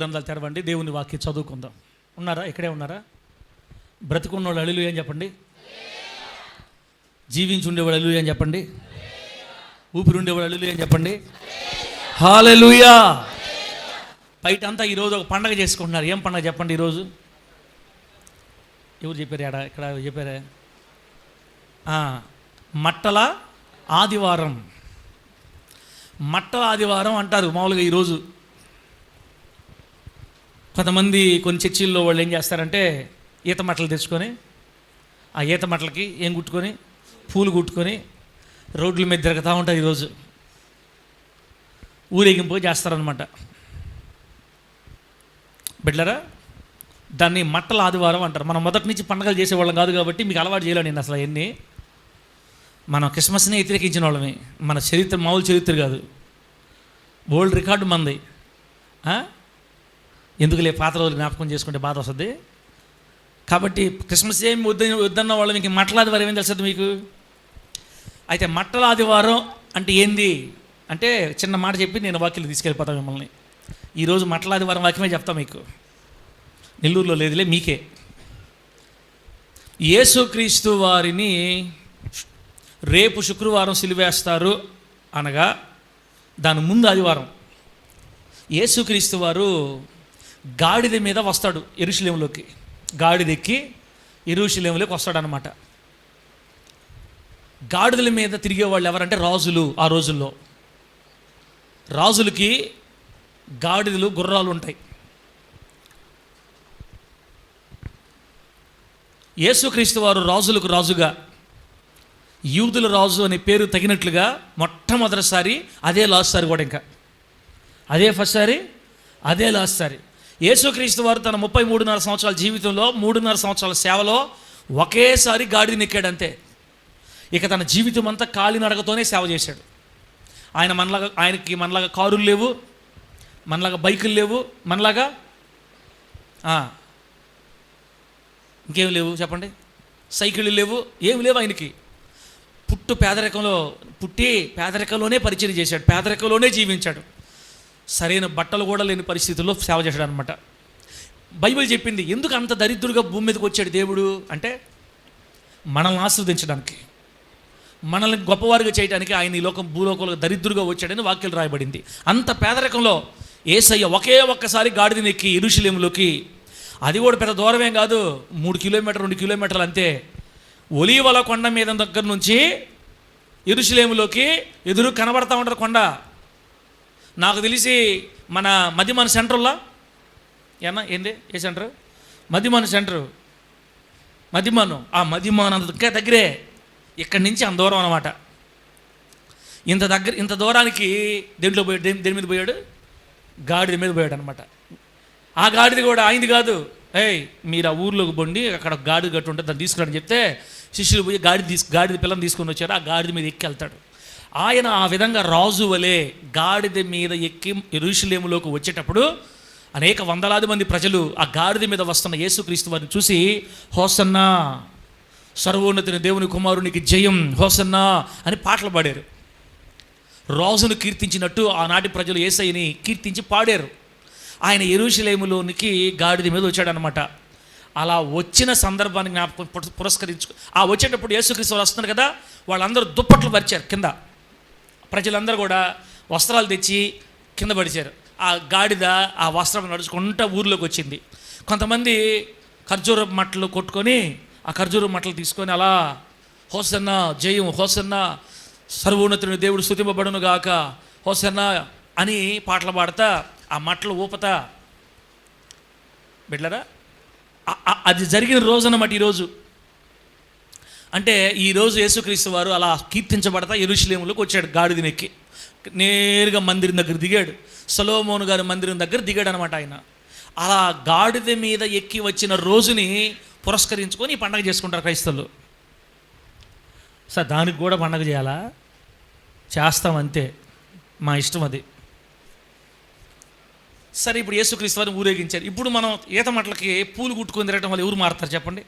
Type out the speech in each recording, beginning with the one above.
గ్రంథాలు తెరవండి, దేవుని వాక్యం చదువుకుందాం. ఉన్నారా? ఇక్కడే ఉన్నారా? బ్రతికున్నవాళ్ళు హల్లెలూయా అని చెప్పండి. జీవించి ఉండేవాళ్ళు హల్లెలూయా అని చెప్పండి. ఊపిరి ఉండేవాళ్ళు హల్లెలూయా అని చెప్పండి. హల్లెలూయా. బయట అంతా ఈరోజు ఒక పండగ చేసుకుంటున్నారు. ఏం పండగ చెప్పండి ఈరోజు? ఎవరు చెప్పారు? ఇక్కడ చెప్పారే, మట్టల ఆదివారం. మట్టల ఆదివారం అంటారు మామూలుగా ఈరోజు. కొంతమంది కొన్ని చర్చిల్లో వాళ్ళు ఏం చేస్తారంటే ఈత మట్టలు తెచ్చుకొని ఆ ఈత మట్టలకి ఏం కుట్టుకొని పూలు కుట్టుకొని రోడ్ల మీద తిరుగుతూ ఉంటారు. ఈరోజు ఊరేగింపు చేస్తారనమాట. బిడ్డలారా, దాన్ని మట్టల ఆదివారం అంటారు. మనం మొదటి నుంచి పండుగలు చేసేవాళ్ళం కాదు కాబట్టి మీకు అలవాటు చేయలేను నేను అసలు అవన్నీ. మనం క్రిస్మస్ని వ్యతిరేకించిన వాళ్ళమే. మన చరిత్ర మామూలు చరిత్ర కాదు, వరల్డ్ రికార్డు మంది. ఎందుకులే పాత రోజులు జ్ఞాపకం చేసుకుంటే బాధ వస్తుంది. కాబట్టి క్రిస్మస్ ఏం వద్దన్న వాళ్ళు మీకు మట్టల ఆదివారం ఏం తెలుస్తుంది మీకు? అయితే మట్టల ఆదివారం అంటే ఏంది అంటే చిన్న మాట చెప్పి నేను వాక్యాలు తీసుకెళ్ళిపోతాను మిమ్మల్ని. ఈరోజు మట్టల ఆదివారం వాక్యమే చెప్తా మీకు. నెల్లూరులో లేదులే, మీకే. యేసుక్రీస్తు వారిని రేపు శుక్రవారం సిలువేస్తారు అనగా దాని ముందు ఆదివారం యేసుక్రీస్తు వారు గాడిద మీద వస్తాడు యెరూషలేములోకి. గాడిద ఎక్కి యెరూషలేములోకి వస్తాడనమాట. గాడిదల మీద తిరిగే వాళ్ళు ఎవరంటే రాజులు. ఆ రోజుల్లో రాజులకి గాడిదలు గుర్రాలు ఉంటాయి. యేసుక్రీస్తు వారు రాజులకు రాజుగా, యూదుల రాజు అనే పేరు తగినట్లుగా మొట్టమొదటిసారి అదే లాస్ట్ సారి కూడా, ఇంకా అదే ఫస్ట్ సారి, అదే లాస్ట్ సారి. యేసుక్రీస్తు వారు తన 33.5 సంవత్సరాల జీవితంలో 3.5 సంవత్సరాల సేవలో ఒకేసారి గాడిదని ఎక్కాడు అంతే. ఇక తన జీవితం అంతా కాలినడకతోనే సేవ చేశాడు. ఆయనకి మనలాగా కారులు లేవు, మనలాగా బైకులు లేవు, మనలాగా ఇంకేం లేవు చెప్పండి, సైకిళ్ళు లేవు, ఏమి లేవు. ఆయనకి పుట్టి పేదరికంలోనే పరిచయం చేశాడు, పేదరికంలోనే జీవించాడు. సరైన బట్టలు కూడా లేని పరిస్థితుల్లో సేవ చేశాడు అనమాట. బైబిల్ చెప్పింది ఎందుకు అంత దరిద్రుడిగా భూమి మీదకి వచ్చాడు దేవుడు అంటే మనల్ని ఆస్వాదించడానికి, మనల్ని గొప్పవారిగా చేయడానికి ఆయన ఈ భూలోకంలో దరిద్రుడిగా వచ్చాడని వాక్యాలు రాయబడింది. అంత పేదరికంలో యేసయ్య ఒకే ఒక్కసారి గాడిదని ఎక్కి యెరూషలేములోకి, అది కూడా పెద్ద దూరమేం కాదు, 3 కిలోమీటర్లు 2 కిలోమీటర్లు అంతే. ఒలీవల కొండ మీద దగ్గర నుంచి యెరూషలేములోకి ఎదురు కనబడతా ఉంటారు కొండ. నాకు తెలిసి మన మదిమాన సెంటర్లో ఏంది ఏ సెంటర్? మదిమాన సెంటరు. ఆ మదిమాన ఇంకా దగ్గరే, ఇక్కడి నుంచి అంత దూరం అనమాట. ఇంత దూరానికి దేని మీద పోయాడు? గాడిద మీద పోయాడు అనమాట. ఆ గాడిద కూడా ఆయనది కాదు. మీరు ఆ ఊర్లోకి బండి, అక్కడ గాడిద గట్టు ఉంటుంది, దాన్ని తీసుకురాని చెప్తే శిష్యులు పోయి గాడిద పిల్లని తీసుకొని వచ్చారు. ఆ గాడిద మీద ఎక్కి వెళ్తాడు. ఆయన ఆ విధంగా రాజు వలె గాడిద మీద ఎక్కి యెరూషలేములోకి వచ్చేటప్పుడు అనేక వందలాది మంది ప్రజలు ఆ గాడిద మీద వస్తున్న యేసుక్రీస్తు వారిని చూసి హోసన్నా, సర్వోన్నతుని దేవుని కుమారునికి జయం, హోసన్నా అని పాటలు పాడారు. రాజును కీర్తించినట్టు ఆనాటి ప్రజలు యేసయ్యని కీర్తించి పాడారు. ఆయన యెరూషలేములోనికి గాడిద మీద వచ్చాడనమాట. అలా వచ్చిన సందర్భాన్ని జ్ఞాపకం పురస్కరించు వచ్చేటప్పుడు యేసుక్రీస్తు వారు వస్తున్నారు కదా, వాళ్ళందరూ దుప్పట్లు పరిచారు కింద. ప్రజలందరూ కూడా వస్త్రాలు తెచ్చి కింద పడిచారు. ఆ గాడిద ఆ వస్త్రం నడుచుకుంటూ ఊర్లోకి వచ్చింది. కొంతమంది ఖర్జూర మట్టలు కొట్టుకొని ఆ ఖర్జూర మట్టలు తీసుకొని అలా హోసన్నా జయం, హోసన్నా సర్వోన్నతుని దేవుడు స్తుతింపబడును గాక, హోసన్నా అని పాటలు పాడతా ఆ మట్టలు ఊపతా. బిడ్డలారా, అది జరిగిన రోజు అన్నమాట ఈరోజు. అంటే ఈరోజు యేసుక్రీస్తు వారు అలా కీర్తించబడతా యెరూషలేములోకి వచ్చాడు గాడిదని ఎక్కి. నేరుగా మందిరం దగ్గర దిగాడు, సొలొమోను గారి మందిరం దగ్గర దిగాడు అనమాట. ఆయన అలా గాడిద మీద ఎక్కి వచ్చిన రోజుని పురస్కరించుకొని ఈ పండగ చేసుకుంటారు క్రైస్తవులు. సార్ దానికి కూడా పండగ చేయాలా? చేస్తామంతే, మా ఇష్టం అది. సరే, ఇప్పుడు యేసుక్రీస్తు వారిని ఊరేగించారు. ఇప్పుడు మనం ఈత మట్లకి పూలు కుట్టుకొని తిరగడం వల్ల ఎవరు మారుతారు చెప్పండి?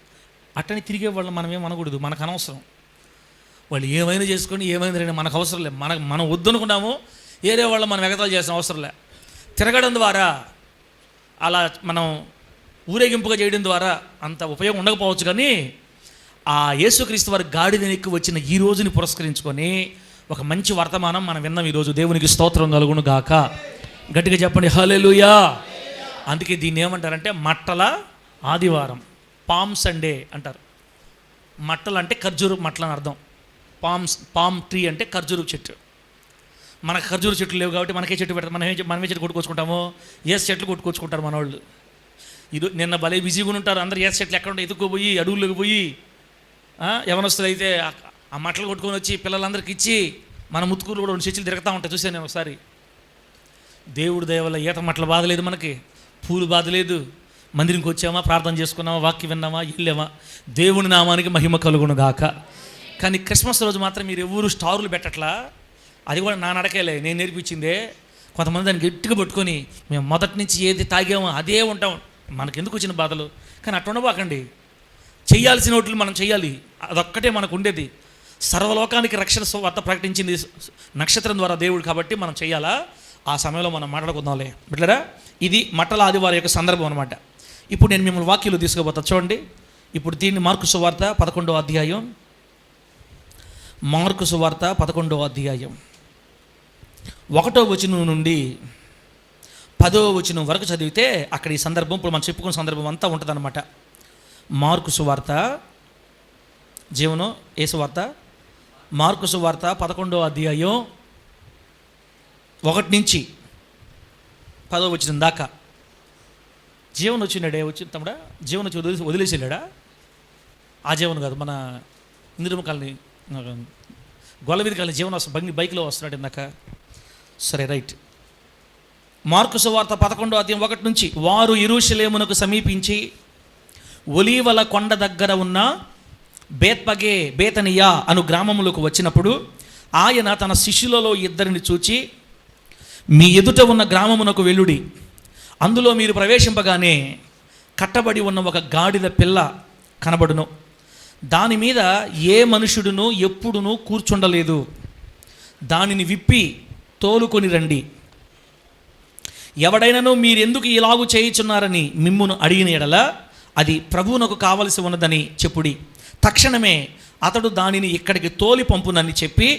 అట్టని తిరిగే వాళ్ళు మనం ఏం అనకూడదు, మనకు అనవసరం. వాళ్ళు ఏమైనా చేసుకొని ఏమైనా తిరగడం మనకు అవసరం లేదు. మనం వద్దనుకున్నాము, వేరే వాళ్ళు మనం ఎగతాలు చేసిన అవసరం లే. తిరగడం ద్వారా అలా మనం ఊరేగింపుగా చేయడం ద్వారా అంత ఉపయోగం ఉండకపోవచ్చు, కానీ ఆ యేసుక్రీస్తు వారి గాడిదని ఎక్కి వచ్చిన ఈ రోజుని పురస్కరించుకొని ఒక మంచి వర్తమానం మనం విన్నాం ఈరోజు. దేవునికి స్తోత్రం కలుగును గాక. గట్టిగా చెప్పండి హల్లెలూయా. అందుకే దీన్ని ఏమంటారంటే మట్టల ఆదివారం, పామ్ సండే అంటారు. మట్టలు అంటే ఖర్జూరు మట్టలు అని అర్థం. పామ్ ట్రీ అంటే ఖర్జూరు చెట్టు. మనకు ఖర్జూరు చెట్లు లేవు కాబట్టి మనకే చెట్టు పెడతాం. మనమే చెట్టు కొట్టుకొచ్చుకుంటాము. ఏస్ చెట్లు కొట్టుకొచ్చుకుంటారు మన వాళ్ళు. నిన్న భలే బిజీగా ఉంటారు అందరు. ఏస్ చెట్లు ఎక్కడ ఉంటాయి ఎత్తుక్కుపోయి అడవుల్లోకి పోయి యవనస్తులు అయితే ఆ మట్టలు కొట్టుకొని వచ్చి పిల్లలందరికీ ఇచ్చి మన ముత్తుకూరు కూడా 2 చెట్లు తిరుగుతూ ఉంటాయి. చూసాను నేను ఒకసారి. దేవుడి దయ వల్ల ఈత మట్టలు బాధ లేదు, మనకి పూలు బాధ లేదు. మందిరంకి వచ్చామా, ప్రార్థన చేసుకున్నామా, వాక్యం విన్నామా, వెళ్ళామా. దేవుని నామానికి మహిమ కలుగును గాక. కానీ క్రిస్మస్ రోజు మాత్రం మీరు ఎవరు స్టారులు పెట్టట్లా. అది కూడా నా నడకేలే, నేను నేర్పించిందే. కొంతమంది దాన్ని గట్టిగా పట్టుకొని మేము మొదటి నుంచి ఏది తాగామో అదే ఉంటాం. మనకెందుకు వచ్చిన బాధలు? కానీ అట్లా ఉండబాకండి. చేయాల్సిన వాటిని మనం చేయాలి. అదొక్కటే మనకు ఉండేది. సర్వలోకానికి రక్షణ వార్త ప్రకటించింది నక్షత్రం ద్వారా దేవుడు కాబట్టి మనం చేయాలా. ఆ సమయంలో మనం మాట్లాడుకుందాంలే బిడ్డలారా. ఇది మట్టల ఆదివారం యొక్క సందర్భం అనమాట. ఇప్పుడు నేను మిమ్మల్ని వాక్యాలు తీసుకుపోతా చూడండి. ఇప్పుడు దీన్ని మార్కు సువార్త 11వ అధ్యాయం, మార్కు సువార్త 11వ అధ్యాయం 1వ వచనం నుండి 10వ వచనం వరకు చదివితే అక్కడ ఈ సందర్భం, ఇప్పుడు మనం చెప్పుకున్న సందర్భం అంతా ఉంటుంది అనమాట. మార్కు సువార్త జీవనం ఏ సువార్త? మార్కు సువార్త 11వ అధ్యాయం 1 నుంచి 10వ వచనం దాకా. జీవన్ వచ్చినాడే, వచ్చిన తమ్ముడా జీవన్ వచ్చి వదిలేసి వెళ్ళాడా? ఆ జీవన్ కాదు, మన ఇంద్రమ కాలనీ గొల్లవీధి కాలనీ జీవన్ వస్తా బైక్లో వస్తున్నాడు ఇందాక. సరే రైట్. మార్కు సువార్త 11వ అధ్యాయం 1 నుంచి. వారు యెరూషలేమునకు సమీపించి ఒలీవల కొండ దగ్గర ఉన్న బేతనియా అను గ్రామములకు వచ్చినప్పుడు ఆయన తన శిష్యులలో 2 చూచి, మీ ఎదుట ఉన్న గ్రామమునకు వెళ్ళుడి, అందులో మీరు ప్రవేశింపగానే కట్టబడి ఉన్న ఒక గాడిద పిల్ల కనబడును, దాని మీద ఏ మనుషుడును ఎప్పుడునూ కూర్చుండలేదు, దానిని విప్పి తోలుకొని రండి. ఎవడైనాను మీరెందుకు ఇలాగు చేయుచున్నారని మిమ్మును అడిగిన ఎడల అది ప్రభువునకు కావలసి ఉన్నదని చెప్పుడి. తక్షణమే అతడు దానిని ఇక్కడికి తోలి పంపునని చెప్పి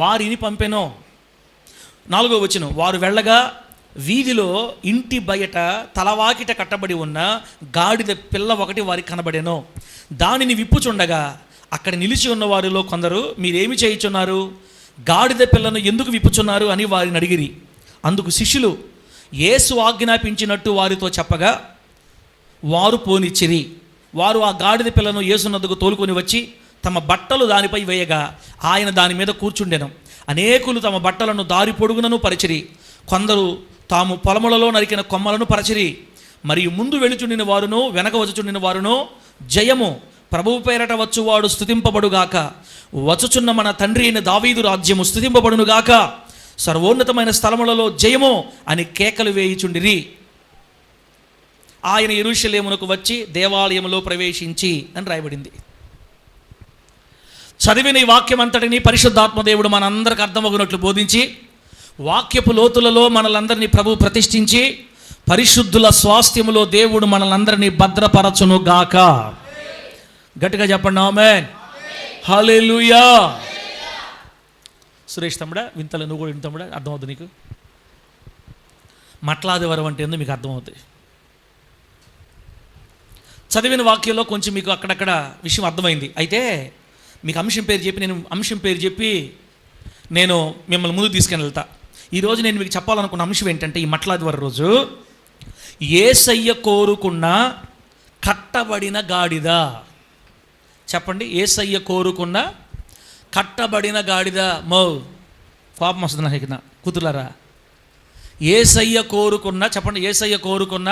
వారిని పంపెను. 4వ వచనం. వారు వెళ్ళగా వీధిలో ఇంటి బయట తలవాకిట కట్టబడి ఉన్న గాడిద పిల్ల ఒకటి వారికి కనబడెను. దానిని విప్పుచుండగా అక్కడ నిలిచి ఉన్న వారిలో కొందరు, మీరేమి చేయుచున్నారు, గాడిద పిల్లను ఎందుకు విప్పుచున్నారు అని వారిని అడిగిరి. అందుకు శిష్యులు యేసు ఆజ్ఞాపించినట్టు వారితో చెప్పగా వారు పోనిచ్చిరి. వారు ఆ గాడిద పిల్లను యేసునద్దకు తోలుకొని వచ్చి తమ బట్టలు దానిపై వేయగా ఆయన దాని మీద కూర్చుండెను. అనేకులు తమ బట్టలను దారి పొడుగునను పరిచిరి, కొందరు తాము పొలములలో నరికిన కొమ్మలను పరచిరి. మరియు ముందు వెళుచుండిన వారును వెనక వచ్చుచుండిన వారును, జయము ప్రభువు పేరట వచ్చువాడు స్తుతింపబడుగాక, వచ్చుచున్న మన తండ్రి అయిన దావీదు రాజ్యము స్తుతింపబడునుగాక, సర్వోన్నతమైన స్థలములలో జయము అని కేకలు వేయుచుండిరి. ఆయన యెరూషలేమునకు వచ్చి దేవాలయములో ప్రవేశించి అని రాయబడింది. చదివిన ఈ వాక్యం అంతటిని పరిశుద్ధాత్మదేవుడు మనందరికి అర్థమవునట్లు బోధించి వాక్యపు లోతులలో మనలందరినీ ప్రభు ప్రతిష్ఠించి పరిశుద్ధుల స్వాస్థ్యములో దేవుడు మనలందరినీ భద్రపరచును గాక. గట్టిగా చెప్పండి ఆమేన్. హల్లెలూయా. సురేష్ తమ్ముడా వింతలు, నువ్వు కూడా వింతమ్ముడా, అర్థమవుతుంది నీకు? మట్లాదివారం అంటే ఏందో మీకు అర్థమవుతుంది. చదివిన వాక్యంలో కొంచెం మీకు అక్కడక్కడ విషయం అర్థమైంది. అయితే మీకు అంశం పేరు చెప్పి నేను మిమ్మల్ని ముందుకు తీసుకుని వెళ్తా. ఈరోజు నేను మీకు చెప్పాలనుకున్న అంశం ఏంటంటే, ఈ మట్లాదివారం రోజు యేసయ్య కోరుకున్న కట్టబడిన గాడిద. చెప్పండి, యేసయ్య కోరుకున్న కట్టబడిన గాడిద. కోపం వస్తుంది నాకు కూతులారా. యేసయ్య కోరుకున్న, చెప్పండి, యేసయ్య కోరుకున్న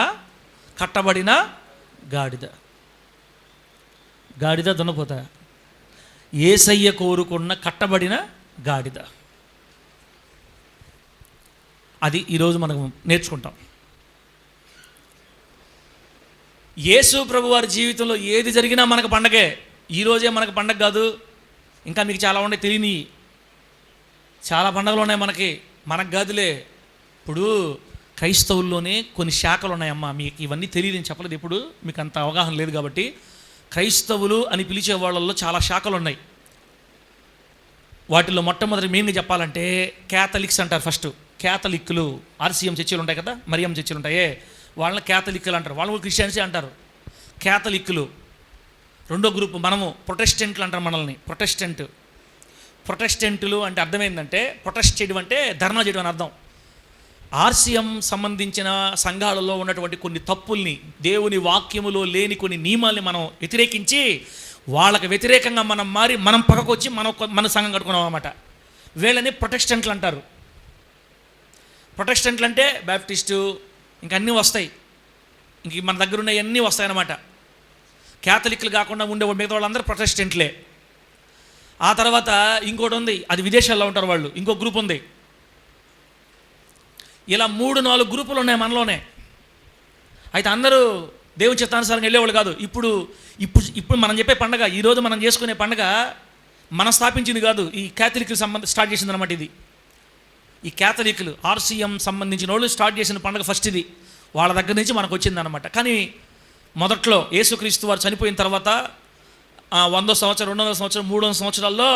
కట్టబడిన గాడిద. గాడిద దున్నపోతా. యేసయ్య కోరుకున్న కట్టబడిన గాడిద. అది ఈరోజు మనం నేర్చుకుంటాం. యేసు ప్రభు వారి జీవితంలో ఏది జరిగినా మనకు పండగే. ఈరోజే మనకు పండగ కాదు, ఇంకా మీకు చాలా ఉన్నాయి తెలియని, చాలా పండగలు ఉన్నాయి మనకు కాదులే. ఇప్పుడు క్రైస్తవుల్లోనే కొన్ని శాఖలు ఉన్నాయమ్మా. మీకు ఇవన్నీ తెలియదు, నేను చెప్పలేదు ఎప్పుడు, మీకు అంత అవగాహన లేదు కాబట్టి. క్రైస్తవులు అని పిలిచే వాళ్ళల్లో చాలా శాఖలు ఉన్నాయి. వాటిల్లో మొట్టమొదటి మెయిన్గా చెప్పాలంటే క్యాథలిక్స్ అంటారు. ఫస్ట్ క్యాథలిక్లు, ఆర్సీఎం చర్చిలు ఉంటాయి కదా, మరియం చర్చిలు ఉంటాయే, వాళ్ళని క్యాథలిక్లు అంటారు. వాళ్ళు క్రిస్టియన్సే అంటారు క్యాథలిక్లు. రెండో గ్రూప్ మనము ప్రొటెస్టెంట్లు అంటారు మనల్ని. ప్రొటెస్టెంట్లు అంటే అర్థమైందంటే, ప్రొటెస్ట్ చేయడం అంటే ధర్నా చేయడం అని అర్థం. ఆర్సీఎం సంబంధించిన సంఘాలలో ఉన్నటువంటి కొన్ని తప్పుల్ని, దేవుని వాక్యములో లేని కొన్ని నియమాల్ని మనం వ్యతిరేకించి వాళ్ళకి వ్యతిరేకంగా మనం మారి మనం పక్కకు వచ్చి మన సంఘం కట్టుకున్నాం అన్నమాట. వీళ్ళని ప్రొటెస్టెంట్లు అంటారు. ప్రొటెస్టెంట్లు అంటే బ్యాప్టిస్టు ఇంకా అన్నీ వస్తాయి, ఇంక మన దగ్గర ఉన్న అన్నీ వస్తాయన్నమాట. క్యాథలిక్లు కాకుండా ఉండే మిగతా వాళ్ళందరూ ప్రొటెస్టెంట్లే. ఆ తర్వాత ఇంకోటి ఉంది, అది విదేశాల్లో ఉంటారు వాళ్ళు, ఇంకో గ్రూప్ ఉంది. ఇలా 3-4 గ్రూపులు ఉన్నాయి మనలోనే. అయితే అందరూ దేవుని చిత్తానుసారంగా వెళ్ళేవాళ్ళు కాదు. ఇప్పుడు మనం చెప్పే పండగ, ఈరోజు మనం చేసుకునే పండగ మనం స్థాపించింది కాదు, ఈ క్యాథలిక్లు స్టార్ట్ చేసింది అనమాట. ఇది ఈ క్యాథలిక్లు ఆర్సీఎం సంబంధించిన వాళ్ళు స్టార్ట్ చేసిన పండగ ఫస్ట్ ఇది. వాళ్ళ దగ్గర నుంచి మనకు వచ్చిందనమాట. కానీ మొదట్లో యేసుక్రీస్తు వారు చనిపోయిన తర్వాత 100వ సంవత్సరం, 200వ సంవత్సరం, 300వ సంవత్సరాల్లో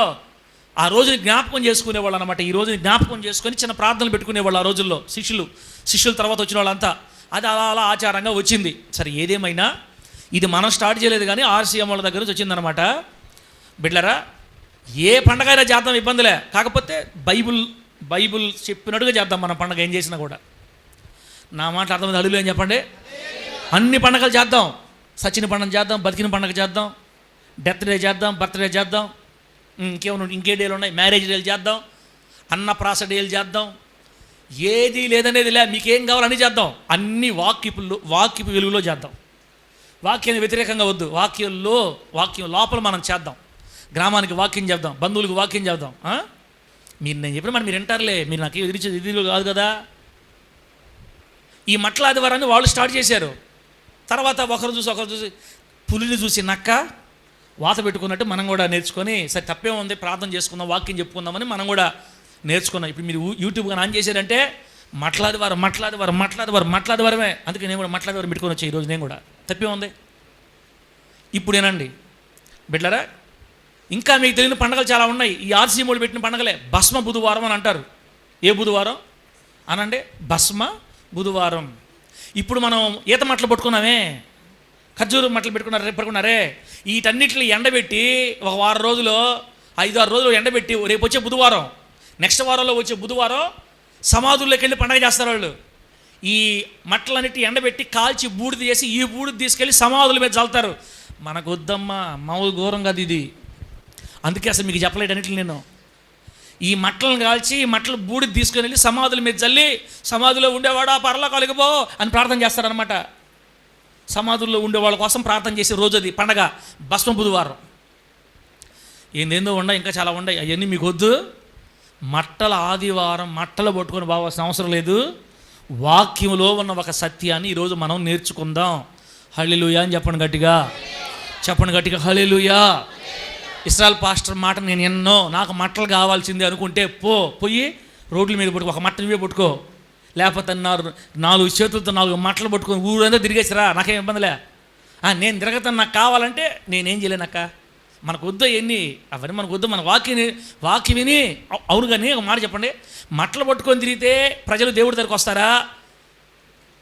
ఆ రోజుని జ్ఞాపకం చేసుకునేవాళ్ళు అనమాట. ఈ రోజుని జ్ఞాపకం చేసుకొని చిన్న ప్రార్థనలు పెట్టుకునేవాళ్ళు ఆ రోజుల్లో శిష్యుల తర్వాత వచ్చిన వాళ్ళంతా. అది అలా ఆచారంగా వచ్చింది. సరే, ఏదేమైనా ఇది మనం స్టార్ట్ చేయలేదు కానీ ఆర్సీఎం వాళ్ళ దగ్గర నుంచి వచ్చిందనమాట. బిడ్లరా, ఏ పండగ అయినా చేద్దాం, ఇబ్బందిలే. కాకపోతే బైబుల్ చెప్పినట్టుగా చేద్దాం మన పండగ. ఏం చేసినా కూడా నా మాట అర్థమైంది, అడుగులు ఏం చెప్పండి. అన్ని పండగలు చేద్దాం. సచిన పండుగ చేద్దాం, బతికిన పండుగ చేద్దాం, డెత్ డే చేద్దాం, బర్త్డే చేద్దాం, ఇంకే డేలు ఉన్నాయి, మ్యారేజ్ డేలు చేద్దాం, అన్నప్రాస డేలు చేద్దాం. ఏది లేదనేది లే, మీకేం కావాలని చేద్దాం. అన్ని వాక్యపు వెలుగులో చేద్దాం. వాక్యానికి వ్యతిరేకంగా వద్దు. వాక్యం లోపల మనం చేద్దాం. గ్రామానికి వాక్యం చేద్దాం, బంధువులకు వాక్యం చేద్దాం. మీరు నేను చెప్పిన మరి మీరు వింటారులే, మీరు నాకు ఎదిరించేది ఇది కాదు కదా. ఈ మట్ల ఆదివారాన్ని వాళ్ళు స్టార్ట్ చేశారు. తర్వాత ఒకరు చూసి పులిని చూసి నక్క వాత పెట్టుకున్నట్టు మనం కూడా నేర్చుకొని, సరే తప్పే ఉంది, ప్రార్థన చేసుకుందాం, వాక్యం చెప్పుకుందామని మనం కూడా నేర్చుకున్నాం. ఇప్పుడు మీరు యూట్యూబ్ కానీ ఆన్ చేశారంటే మాట్లాడేవారమే. అందుకే నేను కూడా మాట్లాడేవారు పెట్టుకొని వచ్చాయి ఈరోజు. నేను కూడా తప్పే ఉంది. ఇప్పుడు ఏనండి బిడ్డరా, ఇంకా మీకు తెలియని పండుగలు చాలా ఉన్నాయి. ఈ ఆర్సీ మూడు పెట్టిన పండుగలే భస్మ బుధవారం అని అంటారు. ఏ బుధవారం అనండి? భస్మ బుధవారం. ఇప్పుడు మనం ఈత మట్టలు పట్టుకున్నామే, ఖర్జూరు మట్టలు పెట్టుకున్నారే, వీటన్నిటిని ఎండబెట్టి ఒక 6 రోజులు 5-6 రోజులు ఎండబెట్టి రేపు వచ్చే బుధవారం, నెక్స్ట్ వారంలో వచ్చే బుధవారం సమాధుల్లోకి వెళ్ళి పండగ చేస్తారు వాళ్ళు. ఈ మట్టలన్నిటి ఎండబెట్టి కాల్చి బూడిద చేసి ఈ బూడిద తీసుకెళ్ళి సమాధుల మీద చల్లుతారు. మనకు వద్దమ్మా, మామూలు ఘోరం కాదు ఇది. అందుకే అసలు మీకు చెప్పలేటన్నిటిని నేను. ఈ మట్టలను కాల్చి ఈ మట్టలు బూడిద తీసుకొని వెళ్ళి సమాధుల మీద చల్లి, సమాధిలో ఉండేవాడు ఆ పరలోకాలకు పో అని ప్రార్థన చేస్తారనమాట. సమాధుల్లో ఉండేవాళ్ళ కోసం ప్రార్థన చేసే రోజు అది పండగ, భస్మ బుధవారం. ఏందేందో ఉన్నాయి, ఇంకా చాలా ఉన్నాయి, అవన్నీ మీకు వద్దు. మట్టల ఆదివారం మట్టలు పట్టుకొని బావాల్సిన అవసరం లేదు. వాక్యంలో ఉన్న ఒక సత్యాన్ని ఈరోజు మనం నేర్చుకుందాం. హల్లెలూయా అని చెప్పండి గట్టిగా, హల్లెలూయా. ఇస్రాయల్ పాస్టర్ మాట నేను ఎన్నో, నాకు మట్టలు కావాల్సిందే అనుకుంటే పోయి రోడ్ల మీద పట్టుకో, ఒక మట్ట నువ్వే పట్టుకో, లేకపోతే 4 చేతులతో 4 మట్టలు పట్టుకొని ఊరంతా తిరిగేసిరా, నాకేం ఇబ్బందిలే. నేను తిరగతాను, నాకు కావాలంటే నేనేం చేయలేనక్క. మనకు వద్దు అవన్నీ, అవన్నీ మనకు వద్దు. మన వాక్యం విని అవును. కానీ ఒక మాట చెప్పండి, మట్టలు పట్టుకొని తిరిగితే ప్రజలు దేవుడి దగ్గరకు వస్తారా?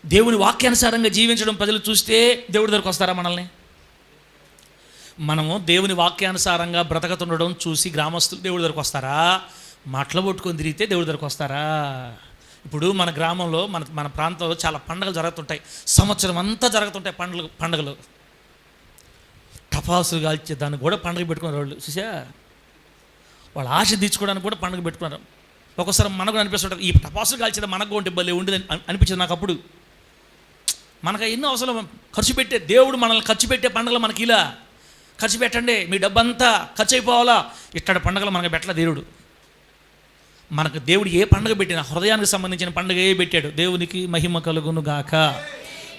దేవుని వాక్యానుసారంగా జీవించడం ప్రజలు చూస్తే దేవుడి దగ్గరకు వస్తారా? మనము దేవుని వాక్యానుసారంగా బ్రతకతుండడం చూసి గ్రామస్తులు దేవుడి దగ్గరకు వస్తారా? మట్టలు పట్టుకొని తిరిగితే దేవుడి దగ్గరకు వస్తారా? ఇప్పుడు మన గ్రామంలో మన ప్రాంతంలో చాలా పండుగలు జరుగుతుంటాయి, సంవత్సరం అంతా జరుగుతుంటాయి పండుగలు. టపాసులు కాల్చే దాన్ని కూడా పండుగ పెట్టుకున్నారు వాళ్ళు. చూసా, వాళ్ళు ఆశ తీర్చుకోవడానికి కూడా పండుగ పెట్టుకున్నారు. ఒక్కోసారి మనకు అనిపిస్తుంటుంది, ఈ టపాసులు కాల్చేది మనకు ఉంటే భలే ఉండేది అనిపించింది నాకు అప్పుడు. మనకు ఎన్నో అవసరం ఖర్చు పెట్టే, దేవుడు మనల్ని ఖర్చు పెట్టే పండుగలు మనకి ఇలా ఖర్చు పెట్టండి, మీ డబ్బంతా ఖర్చు అయిపోవాలా, ఇట్లాంటి పండుగలు మనకు పెట్టలే దేవుడు. మనకు దేవుడు ఏ పండుగ పెట్టినా హృదయానికి సంబంధించిన పండుగ ఏ పెట్టాడు. దేవునికి మహిమ కలుగును గాక.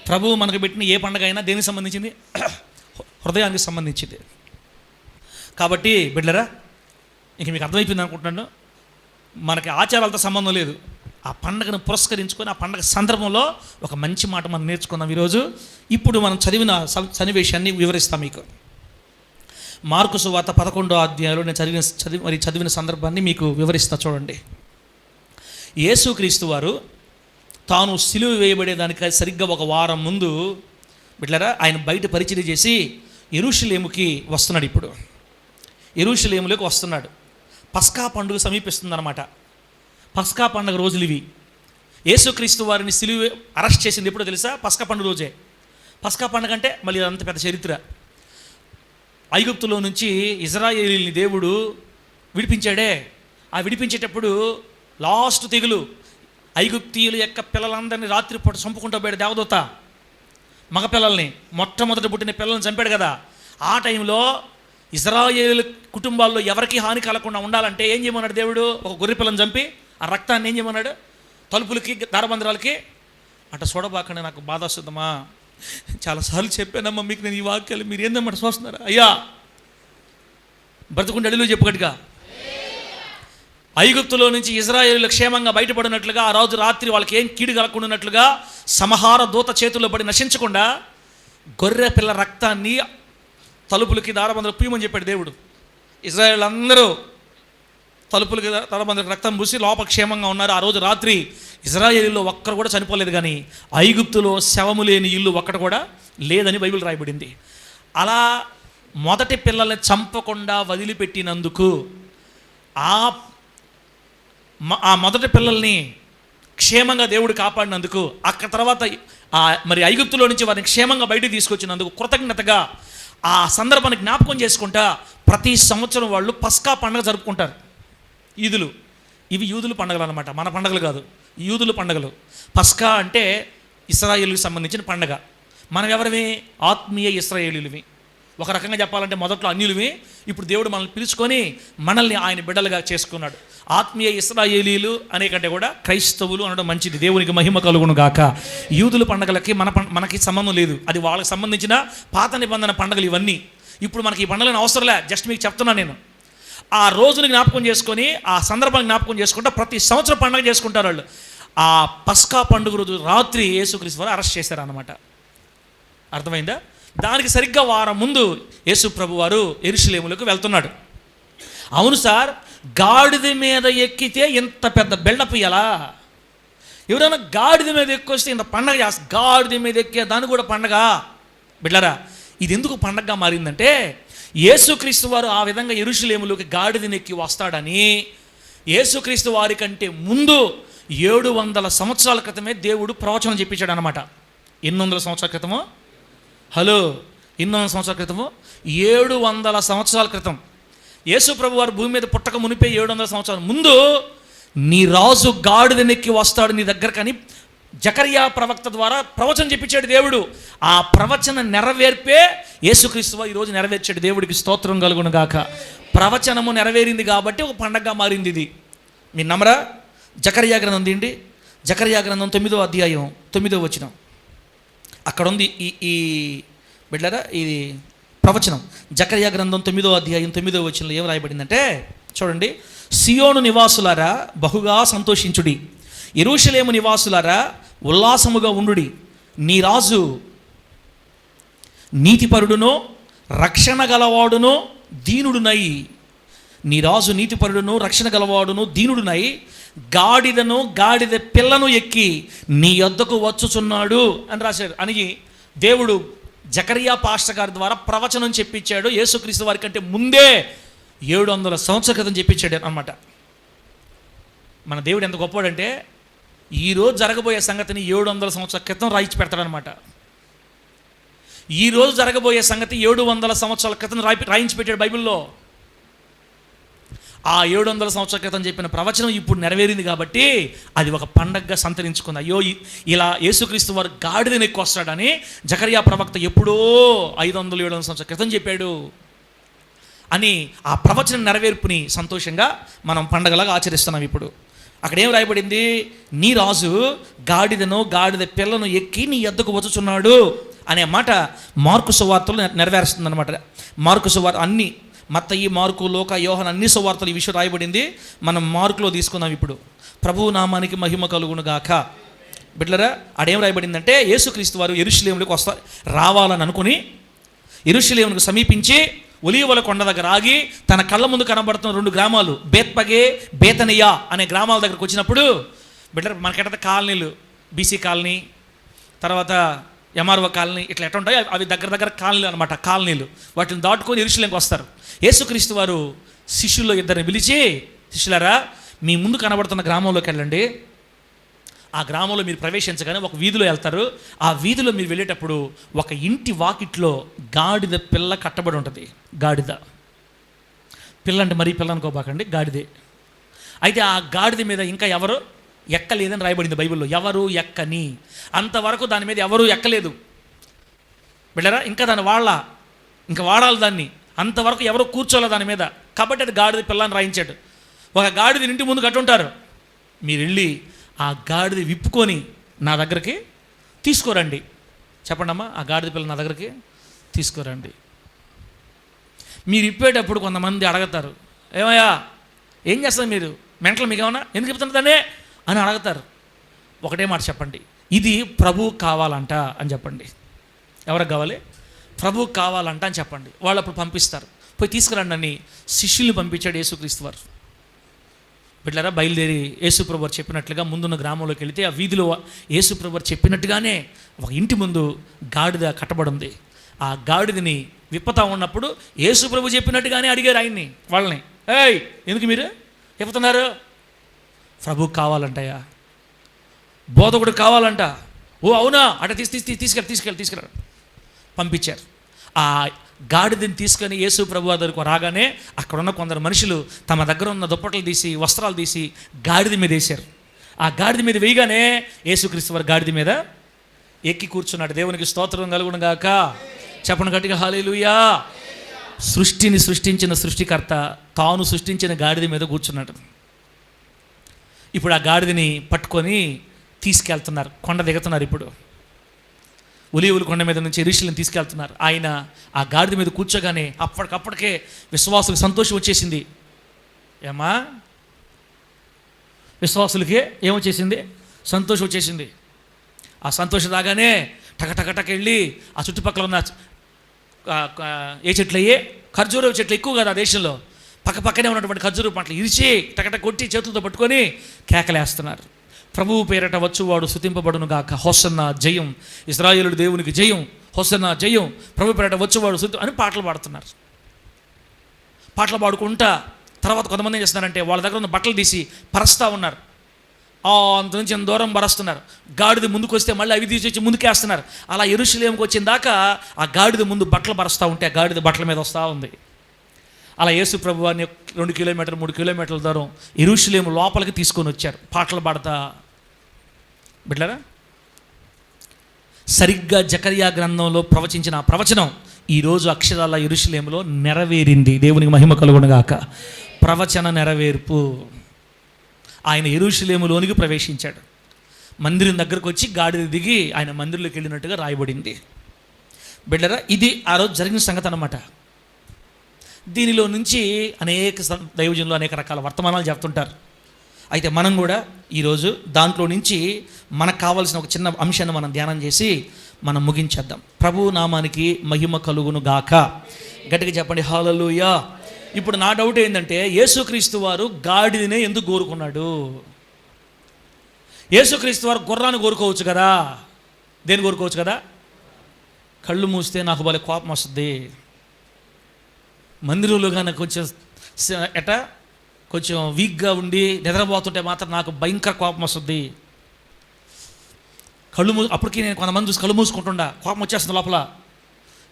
ప్రభువు మనకు పెట్టిన ఏ పండుగ అయినా దేనికి సంబంధించింది? హృదయానికి సంబంధించింది. కాబట్టి బిడ్డరా, ఇంక మీకు అర్థమైపోయింది అనుకుంటున్నాను. మనకి ఆచారాలతో సంబంధం లేదు. ఆ పండగను పురస్కరించుకొని ఆ పండగ సందర్భంలో ఒక మంచి మాట మనం నేర్చుకుందాం ఈరోజు. ఇప్పుడు మనం చదివిన సన్నివేశాన్ని వివరిస్తాం మీకు. మార్కు సువార్త 11వ అధ్యాయంలో నేను చదివిన సందర్భాన్ని మీకు వివరిస్తా చూడండి. యేసుక్రీస్తు వారు తాను సిలువ వేయబడేదానికి సరిగ్గా ఒక వారం ముందు బిడ్డలారా ఆయన బయట పరిచర్య చేసి యెరూషలేముకి వస్తున్నాడు. ఇప్పుడు యెరూషలేములోకి వస్తున్నాడు. పస్కా పండుగ సమీపిస్తుందన్నమాట. పస్కా పండుగ రోజులు ఇవి. యేసుక్రీస్తు వారిని సిలువ అరెస్ట్ చేసింది ఎప్పుడో తెలుసా? పస్కా పండుగ రోజే. పస్కా పండుగ అంటే మళ్ళీ అంత పెద్ద చరిత్ర. ఐగుప్తులో నుంచి ఇజ్రాయేలీని దేవుడు విడిపించాడే. ఆ విడిపించేటప్పుడు లాస్ట్ తెగులు ఐగుప్తీయుల యొక్క పిల్లలందరినీ రాత్రిపూట చంపుకుంటూ పోయాడు దేవదూత. మగపిల్లల్ని, మొట్టమొదట పుట్టిన పిల్లల్ని చంపాడు కదా. ఆ టైంలో ఇజ్రాయేలు కుటుంబాల్లో ఎవరికి హాని కలగకుండా ఉండాలంటే ఏం చేయమన్నాడు దేవుడు? ఒక గొర్రె పిల్లని చంపి ఆ రక్తాన్ని ఏం చేయమన్నాడు? తలుపులకి, దారబంధరాలకి. అట్ట చూడబాకండి, నాకు బాధ వస్తుందమ్మా. చాలాసార్లు చెప్పానమ్మా మీకు నేను ఈ వాక్యాలు, మీరు ఏందమ్మా చూస్తున్నారా? అయ్యా బ్రతుకుంటే అడిలో చెప్పగట్టుగా. ఐగుప్తులో నుంచి ఇజ్రాయేలు క్షేమంగా బయటపడినట్లుగా, ఆ రోజు రాత్రి వాళ్ళకి ఏం కీడు కలగకుండానట్లుగా, సంహార దూత చేతుల్లో పడి నశించకుండా గొర్రె పిల్ల రక్తాన్ని తలుపులకి, దారబంధలు పూయమని చెప్పాడు దేవుడు. ఇజ్రాయేల్ అందరూ తలుపులకి, దారబంధలకు రక్తం పూసి లోపల క్షేమంగా ఉన్నారు. ఆ రోజు రాత్రి ఇజ్రాయేలీలో ఒక్కరు కూడా చనిపోలేదు. కానీ ఐగుప్తులో శవము లేని ఇల్లు ఒక్కటి కూడా లేదని బైబిల్ రాయబడింది. అలా మొదటి పిల్లల్ని చంపకుండా వదిలిపెట్టినందుకు, ఆ మొదటి పిల్లల్ని క్షేమంగా దేవుడు కాపాడినందుకు, అక్కడ తర్వాత మరి ఐగుప్తులో నుంచి వారిని క్షేమంగా బయటకు తీసుకొచ్చినందుకు కృతజ్ఞతగా ఆ సందర్భాన్ని జ్ఞాపకం చేసుకుంటా ప్రతి సంవత్సరం వాళ్ళు పస్కా పండుగ జరుపుకుంటారు. ఇవి యూదుల పండుగలు అన్నమాట, మన పండుగలు కాదు, యూదుల పండుగలు. పస్కా అంటే ఇశ్రాయేలుకి సంబంధించిన పండుగ. మనం ఎవరివి? ఆత్మీయ ఇశ్రాయేలీయులవి. ఒక రకంగా చెప్పాలంటే మొదట్లో అన్యులవి. ఇప్పుడు దేవుడు మనల్ని పిలుచుకొని మనల్ని ఆయన బిడ్డలుగా చేసుకున్నాడు. ఆత్మీయ ఇశ్రాయేలీయులు అనే కంటే కూడా క్రైస్తవులు అనడం మంచిది. దేవునికి మహిమ కలుగును గాక. యూదుల పండుగలకి మనకి సంబంధం లేదు. అది వాళ్ళకి సంబంధించిన పాత నిబంధన పండుగలు ఇవన్నీ. ఇప్పుడు మనకి ఈ పండుగలను అవసరం లే, జస్ట్ మీకు చెప్తున్నాను నేను. ఆ రోజుని జ్ఞాపకం చేసుకొని, ఆ సందర్భాన్ని జ్ఞాపకం చేసుకుంటా ప్రతి సంవత్సరం పండుగ చేసుకుంటారు వాళ్ళు. ఆ పస్కా పండుగ రోజు రాత్రి యేసుక్రీస్తు వారు అరెస్ట్ చేశారన్నమాట. అర్థమైందా? దానికి సరిగ్గా వారం ముందు యేసు ప్రభు వారు యెరూషలేములకు వెళ్తున్నాడు. అవును సార్, గాడిద మీద ఎక్కితే ఇంత పెద్ద బిల్డప్ ఇయ్యాలా? ఎవరైనా గాడిద మీద ఎక్కొస్తే ఇంత పండగ చేస్తా. గాడిద మీద ఎక్కే దాన్ని కూడా పండగ. బిడ్డలారా, ఇది ఎందుకు పండగగా మారిందంటే, యేసుక్రీస్తు వారు ఆ విధంగా యెరూషలేములోకి గాడిదనెక్కి వస్తాడని యేసుక్రీస్తు వారి కంటే ముందు 700 సంవత్సరాల క్రితమే దేవుడు ప్రవచనం చెప్పించాడు అనమాట. 800 సంవత్సరాల క్రితమో? హలో, 800 సంవత్సరాల క్రితమో? 700 సంవత్సరాల క్రితం యేసు ప్రభు వారు భూమి మీద పుట్టక మునిపే 700 సంవత్సరాల ముందు నీ రాజు గాడిదనెక్కి వస్తాడు నీ దగ్గరకని జకర్యా ప్రవక్త ద్వారా ప్రవచనం చెప్పించాడు దేవుడు. ఆ ప్రవచన నెరవేర్పే యేసుక్రీస్తు వారు ఈరోజు నెరవేర్చాడు. దేవుడికి స్తోత్రం కలుగును గాక. ప్రవచనము నెరవేరింది కాబట్టి ఒక పండగగా మారింది ఇది. మీరు నమ్మరా? జకర్యా గ్రంథం తీయండి. జకర్యా గ్రంథం 9వ అధ్యాయం 9వ వచనం. అక్కడ ఉంది ఈ బిడ్డలారా ఇది ప్రవచనం. జకర్యా గ్రంథం 9వ అధ్యాయం 9వ వచనంలో ఏం రాయబడిందంటే చూడండి. సియోను నివాసులారా బహుగా సంతోషించుడి, యెరూషలేము నివాసులారా ఉల్లాసముగా ఉండుడి. నీ రాజు నీతిపరుడును రక్షణ గలవాడును దీనుడునై, నీ రాజు నీతిపరుడును రక్షణ గలవాడును దీనుడునై గాడిదను గాడిద పిల్లను ఎక్కి నీ యొద్దకు వచ్చుచున్నాడు అని రాశాడు. అని దేవుడు జకర్యా పాస్టర్ గారి ద్వారా ప్రవచనం చెప్పించాడు. యేసుక్రీస్తు వారి కంటే ముందే 700 సంవత్సరాల క్రితం చెప్పించాడు అన్నమాట. మన దేవుడు ఎంత గొప్పవాడంటే ఈరోజు జరగబోయే సంగతిని 700 సంవత్సరాల క్రితం రాయించి పెడతాడనమాట. ఈరోజు జరగబోయే సంగతి 700 సంవత్సరాల క్రితం రాయించి పెట్టాడు బైబిల్లో. ఆ 700 సంవత్సరాల క్రితం చెప్పిన ప్రవచనం ఇప్పుడు నెరవేరింది కాబట్టి అది ఒక పండగగా సంతరించుకుంది. అయ్యో, ఇలా యేసుక్రీస్తు వారు గాడిదని ఎక్కువ వస్తాడని జకర్యా ప్రవక్త ఎప్పుడో 500-700 సంవత్సరాల క్రితం చెప్పాడు అని ఆ ప్రవచనం నెరవేర్పుని సంతోషంగా మనం పండగలాగా ఆచరిస్తున్నాం. ఇప్పుడు అక్కడ ఏం రాయబడింది? నీ రాజు గాడిదను గాడిద పిల్లను ఎక్కి నీ యొద్దకు వచ్చుచున్నాడు అనే మాట మార్కు సువార్తలో నెరవేరుస్తుంది అనమాట. మార్కు సువార్త అన్ని మత్తయి, మార్కు, లూకా, యోహాను అన్ని సువార్తలు ఈ విషయం రాయబడింది. మనం మార్కులో తీసుకుందాం. ఇప్పుడు ప్రభువు నామానికి మహిమ కలుగును గాక. బిడ్డలారా, ఆడేం రాయబడిందంటే యేసుక్రీస్తు వారు యెరూషలేములోకి రావాలని అనుకుని యెరూషలేముకు సమీపించి ఒలీవల కొండ దగ్గర ఆగి తన కళ్ళ ముందు కనబడుతున్న 2 గ్రామాలు బేత్పగే, బేతనియా అనే గ్రామాల దగ్గరకు వచ్చినప్పుడు బిడ్డల మనకెట్ట కాలనీలు, బీసీ కాలనీ, తర్వాత ఎంఆర్ఓ కాలనీ, ఇట్లా ఎట్లా ఉంటాయో అవి దగ్గర కాలనీలు అనమాట. కాలనీలు వాటిని దాటుకొని యెరూషలేముకి వస్తారు. యేసుక్రీస్తు వారు శిష్యుల్లో 2 పిలిచి, శిష్యులారా మీ ముందు కనబడుతున్న గ్రామంలోకి వెళ్ళండి. ఆ గ్రామంలో మీరు ప్రవేశించగానే ఒక వీధిలో వెళ్తారు. ఆ వీధిలో మీరు వెళ్ళేటప్పుడు ఒక ఇంటి వాకిట్లో గాడిద పిల్ల కట్టబడి ఉంటుంది. గాడిద పిల్ల అంటే మరీ పిల్ల అనుకోబాకండి, గాడిదే. అయితే ఆ గాడిద మీద ఇంకా ఎవరు ఎక్కలేదని రాయబడింది బైబిల్లో. ఎవరు ఎక్కని, అంతవరకు దాని మీద ఎవరు ఎక్కలేదు బిడ్డరా. ఇంకా దాన్ని ఇంకా వాడాలి దాన్ని. అంతవరకు ఎవరు కూర్చోలే దాని మీద. కాబట్టి అది గాడిద పిల్ల అని రాయించాడు. ఒక గాడిద ఇంటి ముందు కట్టుంటారు. మీరు వెళ్ళి ఆ గాడిద విప్పుకొని నా దగ్గరికి తీసుకురండి. చెప్పండి అమ్మా, ఆ గాడిద పిల్ల నా దగ్గరికి తీసుకురండి. మీరు ఇప్పేటప్పుడు కొంతమంది అడుగుతారు, ఏమయ్యా ఏం చేస్తారు మీరు, మెంటలు మీకు ఏమన్నా, ఎందుకు చెప్తున్నదానే అని అడుగుతారు. ఒకటే మాట చెప్పండి, ఇది ప్రభువు కావాలంట అని చెప్పండి. ఎవరికి కావాలి? ప్రభువు కావాలంట అని చెప్పండి. వాళ్ళు అప్పుడు పంపిస్తారు. పోయి తీసుకురండి అని శిష్యుల్ని పంపించాడు యేసుక్రీస్తు వారు. బిడ్డలారా, బయలుదేరి యేసుప్రభు వారు చెప్పినట్లుగా ముందున్న గ్రామంలోకి వెళితే ఆ వీధిలో యేసుప్రభు వారు చెప్పినట్టుగానే ఒక ఇంటి ముందు గాడిద కట్టబడి ఉంది. ఆ గాడిదని విప్పతా ఉన్నప్పుడు యేసుప్రభు చెప్పినట్టుగానే అడిగారు ఆయన్ని, వాళ్ళని, ఏయ్ ఎందుకు మీరు విప్పుతున్నారు? ప్రభువు కావాలంటయ్యా, బోధకుడు కావాలంట. ఓ అవునా, అట తీసుకెళ్ళి పంపించారు. ఆ గాడిదని తీసుకొని యేసు ప్రభు దగ్గరకు రాగానే అక్కడ ఉన్న కొందరు మనుషులు తమ దగ్గర ఉన్న దుప్పట్లు తీసి, వస్త్రాలు తీసి గాడిద మీద వేశారు. ఆ గాడిద మీద వేయగానే యేసుక్రీస్తు వారు గాడిద మీద ఎక్కి కూర్చున్నాడు. దేవునికి స్తోత్రం కలుగును గాక. చెప్పను గట్టిగా హల్లెలూయా. సృష్టిని సృష్టించిన సృష్టికర్త తాను సృష్టించిన గాడిద మీద కూర్చున్నాడు. ఇప్పుడు ఆ గాడిదని పట్టుకొని తీసుకెళ్తున్నారు, కొండ దిగుతున్నారు. ఇప్పుడు ఒలీవల కొండ మీద నుంచి యెరూషలేము తీసుకెళ్తున్నారు. ఆయన ఆ గాడిద మీద కూర్చోగానే అప్పటికప్పటికే విశ్వాసులకు సంతోషం వచ్చేసింది. ఏమా, విశ్వాసులకి ఏమొచ్చేసింది? సంతోషం వచ్చేసింది. ఆ సంతోషం రాగానే టకటకటక వెళ్ళి ఆ చుట్టుపక్కల ఉన్న ఏ చెట్లు అయ్యే ఖర్జూర చెట్లు ఎక్కువ కదా ఆ దేశంలో, పక్కనే ఉన్నటువంటి ఖర్జూర పంటలు ఇరిచి టకటక కొట్టి చేతులతో పట్టుకొని కేకలేస్తున్నారు. ప్రభువు పేరట వచ్చువాడు స్తుతింపబడును గాక, హోసన్న జయం, ఇశ్రాయేలు దేవునికి జయం, హోసన్న జయం, ప్రభు పేరట వచ్చువాడు అని పాటలు పాడుతున్నారు. పాటలు పాడుకుంటా తర్వాత కొంతమంది ఏం చేస్తున్నారంటే వాళ్ళ దగ్గర ఉన్న బట్టలు తీసి పరస్తా ఉన్నారు. అంత నుంచి ఎంత దూరం పరుస్తున్నారు. గాడిద ముందుకు వస్తే మళ్ళీ అవి తీసి ముందుకేస్తున్నారు. అలా యెరూషలేముకి వచ్చిన దాకా ఆ గాడిద ముందు బట్టలు పరుస్తూ ఉంటే ఆ గాడిద బట్టల మీద వస్తూ ఉంది. అలా యేసు ప్రభు వారిని 2 కిలోమీటర్లు 3 కిలోమీటర్ల దూరం యెరూషలేము లోపలికి తీసుకొని వచ్చారు పాటలు పాడతా. బిడ్డలారా, సరిగ్గా జకర్యా గ్రంథంలో ప్రవచించిన ఆ ప్రవచనం ఈరోజు అక్షరాల యెరూషలేములో నెరవేరింది. దేవునికి మహిమ కలుగును గాక. ప్రవచన నెరవేర్పు. ఆయన యెరూషలేములోనికి ప్రవేశించాడు. మందిరం దగ్గరకు వచ్చి గాడిద దిగి ఆయన మందిరంలోకి వెళ్ళినట్టుగా రాయబడింది. బిడ్డలారా, ఇది ఆ రోజు జరిగిన సంగతి అన్నమాట. దీనిలో నుంచి అనేక దైవజనులు అనేక రకాల వర్తమానాలు చెప్తుంటారు. అయితే మనం కూడా ఈరోజు దాంట్లో నుంచి మనకు కావాల్సిన ఒక చిన్న అంశాన్ని మనం ధ్యానం చేసి మనం ముగించేద్దాం. ప్రభు నామానికి మహిమ కలుగును గాక. గట్టిగా చెప్పండి హల్లెలూయా. ఇప్పుడు నా డౌట్ ఏంటంటే, యేసుక్రీస్తు వారు గాడిదనే ఎందుకు కోరుకున్నాడు? యేసుక్రీస్తు వారు గుర్రాన్ని కోరుకోవచ్చు కదా, దేని కోరుకోవచ్చు కదా? కళ్ళు మూస్తే నాకు భలే కోపం వస్తుంది. మందిరంలో కానీ కొంచెం వీక్గా ఉండి నిద్రపోతుంటే మాత్రం నాకు భయంకర కోపం వస్తుంది. అప్పటికి నేను కొంతమంది చూసి కళ్ళు మూసుకుంటుండా, కోపం వచ్చేస్తుంది లోపల.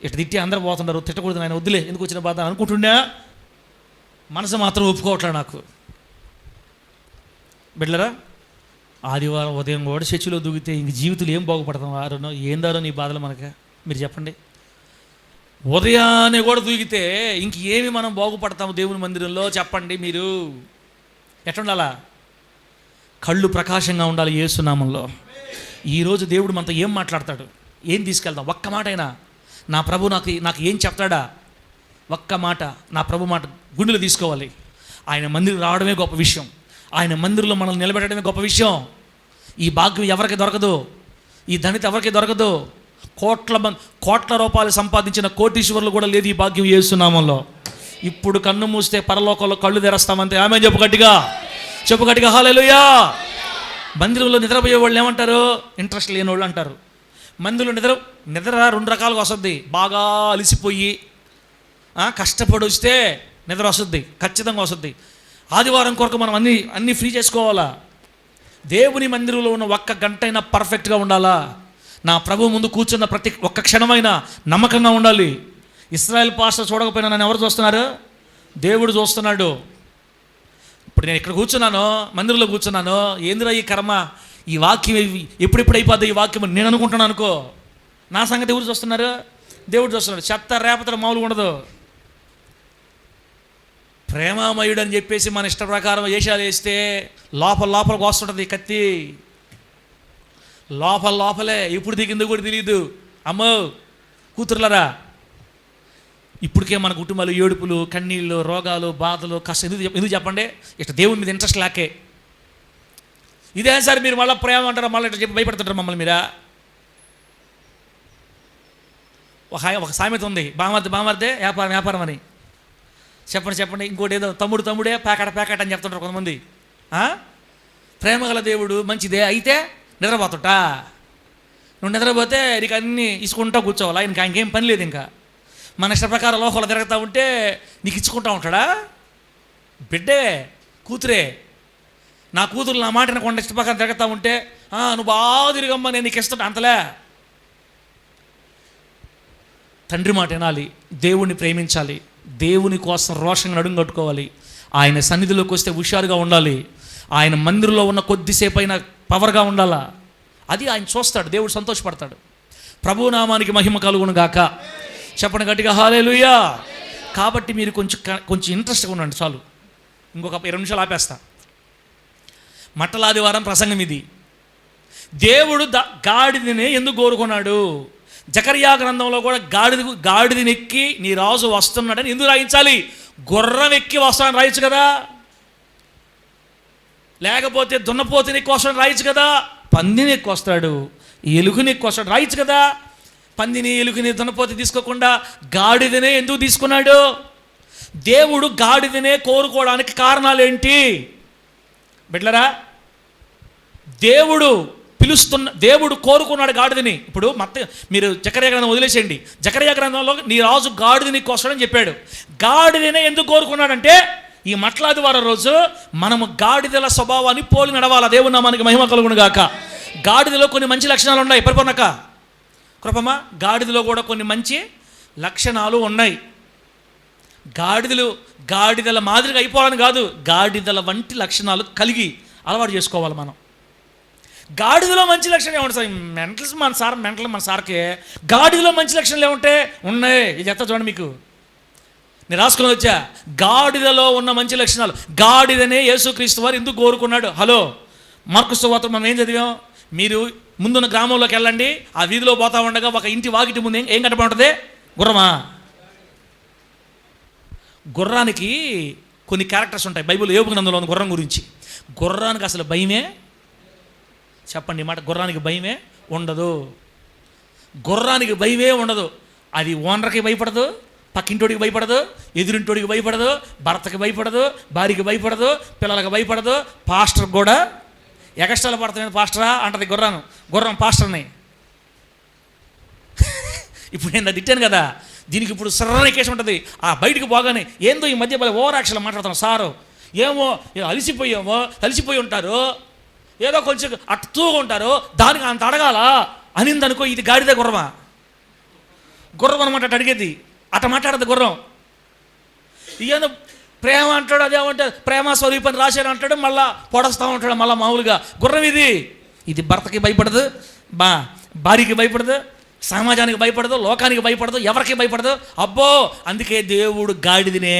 ఇటు తిట్టి అందరూ పోతుంటారు, తిట్టకూడదు ఆయన వద్దులే ఎందుకు వచ్చిన బాధ అనుకుంటుండా, మనసు మాత్రం ఒప్పుకోవట్లే నాకు. బిడ్డలారా, ఆదివారం ఉదయం కూడా చర్చిలో దూకితే ఇంక జీవితాలు ఏం బాగుపడతాం? ఆరోనో ఏందారో నీ బాధలు మనక మీరు చెప్పండి. ఉదయాన్నే కూడా దూకితే ఇంకేమి మనం బాగుపడతాము దేవుని మందిరంలో? చెప్పండి మీరు. ఎట్లుండాలా? కళ్ళు ప్రకాశంగా ఉండాలి యేసునామంలో. ఈరోజు దేవుడు మనతో ఏం మాట్లాడతాడు, ఏం తీసుకెళ్దాం? ఒక్క మాట అయినా నా ప్రభు నాకు ఏం చెప్తాడా? ఒక్క మాట, నా ప్రభు మాట గుండెలు తీసుకోవాలి. ఆయన మందిరం రావడమే గొప్ప విషయం. ఆయన మందిరంలో మనల్ని నిలబెట్టడమే గొప్ప విషయం. ఈ భాగ్యం ఎవరికి దొరకదు, ఈ ధనిత ఎవరికి దొరకదు. కోట్ల రూపాయలు సంపాదించిన కోటీశ్వరులు కూడా లేదు ఈ భాగ్యం యేసు నామములో. ఇప్పుడు కన్ను మూస్తే పరలోకంలో కళ్ళు తెరస్తామంతే. ఆమె చెప్పు గట్టిగా హల్లెలూయా. మందిరంలో నిద్రపోయే వాళ్ళు ఏమంటారు? ఇంట్రెస్ట్ లేని వాళ్ళు అంటారు. మందిరంలో నిద్ర రెండు రకాలుగా వస్తుంది. బాగా అలిసిపోయి కష్టపడి వస్తే నిద్ర వస్తుంది, ఖచ్చితంగా వస్తుంది. ఆదివారం కొరకు మనం అన్నీ ఫ్రీ చేసుకోవాలా. దేవుని మందిరంలో ఉన్న ఒక్క గంట అయినా పర్ఫెక్ట్గా ఉండాలా. నా ప్రభు ముందు కూర్చున్న ప్రతి ఒక్క క్షణమైనా నమ్మకంగా ఉండాలి. ఇశ్రాయేల్ పాస్టర్ చూడకపోయినా నన్ను ఎవరు చూస్తున్నారు? దేవుడు చూస్తున్నాడు. ఇప్పుడు నేను ఇక్కడ కూర్చున్నాను, మందిరంలో కూర్చున్నాను, ఏందిరా ఈ కర్మ, ఈ వాక్యం ఎప్పుడెప్పుడు అయిపోద్ది ఈ వాక్యం నేను అనుకుంటున్నాను అనుకో. నా సంగతి ఎవరు చూస్తున్నారు? దేవుడు చూస్తున్నాడు. చెత్త రేపతల మామూలుగా ఉండదు. ప్రేమామయుడు అని చెప్పేసి మన ఇష్ట ప్రకారం వేషాలు వేస్తే లోపలకు వస్తుంటుంది కత్తి. లోపలే ఎప్పుడు దిగిందో కూడా తెలియదు. అమ్మో కూతురులరా, ఇప్పటికే మన కుటుంబాలు ఏడుపులు, కన్నీళ్ళు, రోగాలు, బాధలు, కష్టం ఎందుకు చెప్పండి? ఇట్లా దేవుని మీద ఇంట్రెస్ట్ లేకే. ఇదే సార్ మీరు మళ్ళీ ప్రేమ అంటారా, మళ్ళీ ఇట్లా చెప్పి భయపడుతుంటారు మమ్మల్ని మీరా. ఒక సామెత ఉంది, బామర్దే వ్యాపారం అని. చెప్పండి. ఇంకోటి ఏదో తమ్ముడే ప్యాకెట్ అని చెప్తుంటారు కొంతమంది. ప్రేమ గల దేవుడు మంచిదే, అయితే నిద్రపోతుంటా. నువ్వు నిద్రపోతే నీకు అన్నీ ఇసుకుంటా కూర్చోవాలా, ఇంకేం పని లేదు. ఇంకా మన ఇష్ట ప్రకారం లోకంలో తిరుగుతూ ఉంటే నీకు ఇచ్చుకుంటా ఉంటాడా? బిడ్డే, కూతురే. నా కూతురు నా మాట కొండ ఇష్ట ప్రకారం తిరుగుతూ ఉంటే నువ్వు బాగా తిరిగమ్మా, నేను నీకు ఇష్టం అంతలే. తండ్రి మాట వినాలి, దేవుణ్ణి ప్రేమించాలి, దేవుని కోసం రోషంగా నడుము కట్టుకోవాలి. ఆయన సన్నిధిలోకి వస్తే హుషారుగా ఉండాలి. ఆయన మందిరంలో ఉన్న కొద్దిసేపు అయినా పవర్గా ఉండాలా. అది ఆయన చూస్తాడు, దేవుడు సంతోషపడతాడు. ప్రభునామానికి మహిమ కలుగును గాక. చెప్పండి గట్టిగా హల్లెలూయా. కాబట్టి మీరు కొంచెం ఇంట్రెస్ట్గా ఉండండి చాలు. ఇంకొక 20 నిమిషాలు ఆపేస్తా. మట్టలాదివారం ప్రసంగం ఇది. దేవుడు గాడిదని ఎందుకు కోరుకున్నాడు? జకర్యా గ్రంథంలో కూడా గాడిదని ఎక్కి నీ రాజు వస్తున్నాడని ఎందుకు రాయించాలి? గుర్రం ఎక్కి వస్తాడని రాయొచ్చు కదా, లేకపోతే దున్నపోతుని ఎక్కి వస్తాడని రాయొచ్చు కదా, పందిని ఎక్కి వస్తాడు, ఎలుగుని ఎక్కి వస్తాడు రాయొచ్చు కదా. పందిని, ఎలుగుని, దున్నపోతి తీసుకోకుండా గాడిదనే ఎందుకు తీసుకున్నాడు? దేవుడు గాడిదనే కోరుకోవడానికి కారణాలు ఏంటి బిడ్డలారా? దేవుడు కోరుకున్నాడు గాడిదని. ఇప్పుడు మీరు జకర్యా గ్రంథం వదిలేసేయండి. జకర్యా గ్రంథంలో నీ రాజు గాడిదని కోసడని చెప్పాడు. గాడిదనే ఎందుకు కోరుకున్నాడంటే ఈ మట్లాదివారం రోజు మనము గాడిదల స్వభావాన్ని పోలి నడవాలా. దేవుని నామానికి మహిమ కలుగును గాక. గాడిదలో కొన్ని మంచి లక్షణాలు ఉన్నాయి. పరిపూర్ణక కృపమా, గాడిదలో కూడా కొన్ని మంచి లక్షణాలు ఉన్నాయి. గాడిదల మాదిరిగా అయిపోవాలని కాదు, గాడిదల వంటి లక్షణాలు కలిగి అలవాటు చేసుకోవాలి మనం. గాడిదలో మంచి లక్షణాలు ఏమంటారు సార్? మన సార్కే గాడిదలో మంచి లక్షణాలు ఏముంటే ఉన్నాయి. ఇది చెప్తా చూడండి, మీకు నేను రాసుకుని వచ్చా. గాడిదలో ఉన్న మంచి లక్షణాలు. గాడిదనే యేసుక్రీస్తు వారు ఎందుకు కోరుకున్నాడు? హలో, మార్కు సువార్త మనం ఏం చదివాం? మీరు ముందున్న గ్రామంలోకి వెళ్ళండి, ఆ వీధిలో పోతా ఉండగా ఒక ఇంటి వాకిటి ముందు ఏం కనపడి ఉంటుంది? గుర్రమా. గుర్రానికి కొన్ని క్యారెక్టర్స్ ఉంటాయి. బైబిల్ యోబు గ్రంథంలో ఉంది గుర్రం గురించి. గుర్రానికి అసలు భయమే, చెప్పండి మాట, గుర్రానికి భయమే ఉండదు. గుర్రానికి భయమే ఉండదు. అది ఓనర్కి భయపడదు, పక్కింటోడికి భయపడదు, ఎదురింటోడికి భయపడదు, భర్తకి భయపడదు, భార్యకి భయపడదు, పిల్లలకు భయపడదు, పాస్టర్ కూడా ఎగస్ట్రాలు పడుతుంది. పాస్టరా అంటది గుర్రం పాస్టర్ని. ఇప్పుడు నేను తిట్టాను కదా, దీనికి ఇప్పుడు సర్రని కేసు ఉంటుంది. ఆ బయటికి పోగానే ఏందో ఈ మధ్య ఓవర్ యాక్షన్ మాట్లాడుతాను సారు, ఏమో అలిసిపోయి ఉంటారు, ఏదో కొంచెం అట్టుగా ఉంటారు, దానికి అంత అడగాల అనిందనుకో. ఇది గాడిద గుర్రం అనమాట. అటు అడిగేది అట్ట మాట్లాడదు గుర్రం. ఏదో ప్రేమ అంటాడు, అదేమంటే ప్రేమ స్వరూపని రాశాడు అంటాడు, మళ్ళీ పొడస్తూ ఉంటాడు మళ్ళీ మామూలుగా. గుర్రం ఇది భర్తకి భయపడదు, భార్యకి భయపడదు, సమాజానికి భయపడదు, లోకానికి భయపడదు, ఎవరికి భయపడదు. అబ్బో, అందుకే దేవుడు గాడిదనే